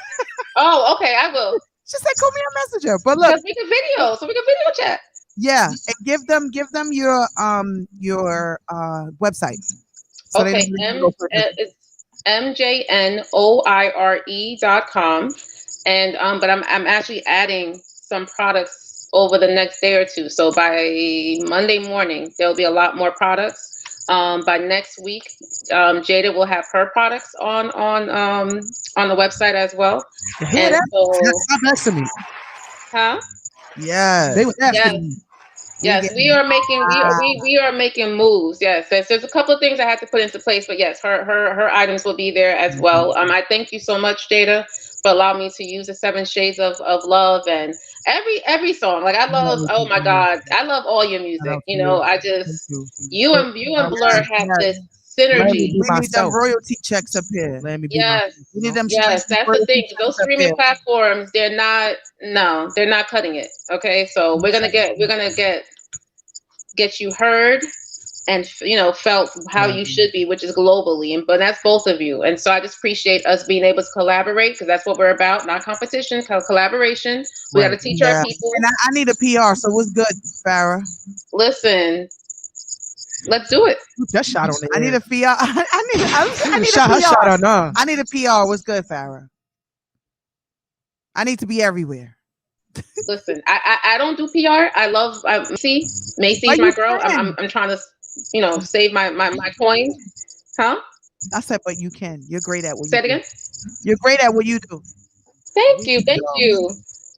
Oh, okay, I will. She said call me on Messenger. But look, Because we can video, so we can video chat. yeah, and give them your website. So Okay, it's mjnoire.com, and but I'm actually adding some products over the next day or two. So by Monday morning, there'll be a lot more products. By next week, Jada will have her products on the website as well. Hear And that? so, Stop asking me. huh? Yeah. They were asking Yes. me. Yes, we are making we are making moves. Yes, there's a couple of things I had to put into place, but yes, her items will be there as well. I thank you so much, Jada, for allowing me to use the 7 Shades of Love, and every song. Like I love, oh my God, I love all your music. I just you and Blur have this synergy. We need them royalty checks up here. Let me be Yes, We need them. yes, that's the thing. Those streaming platforms, they're not cutting it. Okay, so we're gonna get you heard and felt how you should be, which is globally, but that's both of you. And so I just appreciate us being able to collaborate, because that's what we're about, not competition, collaboration. We got to teach our people. And I need a PR, so what's good, Farrah? Listen, let's do it. That shot on I need a PR. I need shot a her PR. shot on her. I need a PR. What's good, Farrah? I need to be everywhere. Listen, I don't do PR. I love Macy's Are my you girl. friends? I'm trying to. save my coins. Huh? I said, but you can. You're great at what Say you it do. again. You're great at what you do. Thank We you, thank love, you.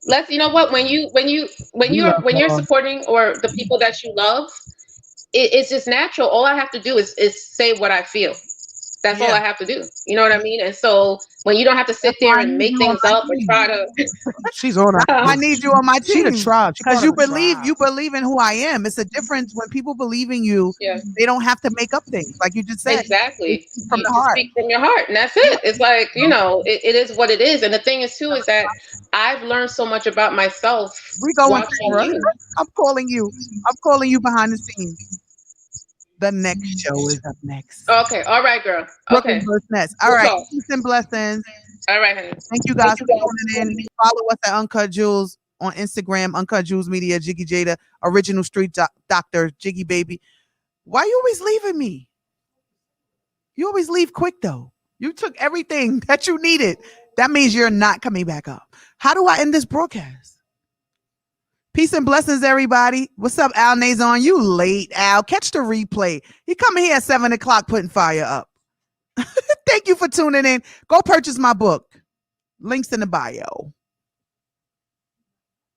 Let's. You know what? we love When you're y'all. supporting or the people that you love, it's just natural. All I have to do is say what I feel. That's all Yeah. I have to do. You know what I mean? And so when you don't have to sit That's why there I and need make you on things my up or team. try to, She's on That's why I our need you on my She the team. tribe. She Because part you of the believe tribe. in who I am. It's a difference when people believe in you. yeah, They don't have to make up things. Like you just said. They exactly. speak from You the just heart. speak from your heart, and that's Yeah. it. It's like, You know? it is what it is. And the thing is too is that I've learned so much about myself We going, watching Sarah. you. I'm calling you. I'm calling you behind the scenes. The next show is up next. Okay, all right, girl. Brooklyn Okay, versus Nets. All we'll right. talk. Peace and blessings. All right, honey. Thank you guys for tuning in. Follow us at Uncut Jewels on Instagram, Uncut Jewels Media, Jiggy Jada, Original Street Doctor, Jiggy Baby. Why you always leaving me? You always leave quick though. You took everything that you needed. That means you're not coming back up. How do I end this broadcast? Peace and blessings, everybody. What's up, Al Nazon? You late, Al. Catch the replay. He coming here at 7:00 putting fire up. Thank you for tuning in. Go purchase my book. Links in the bio.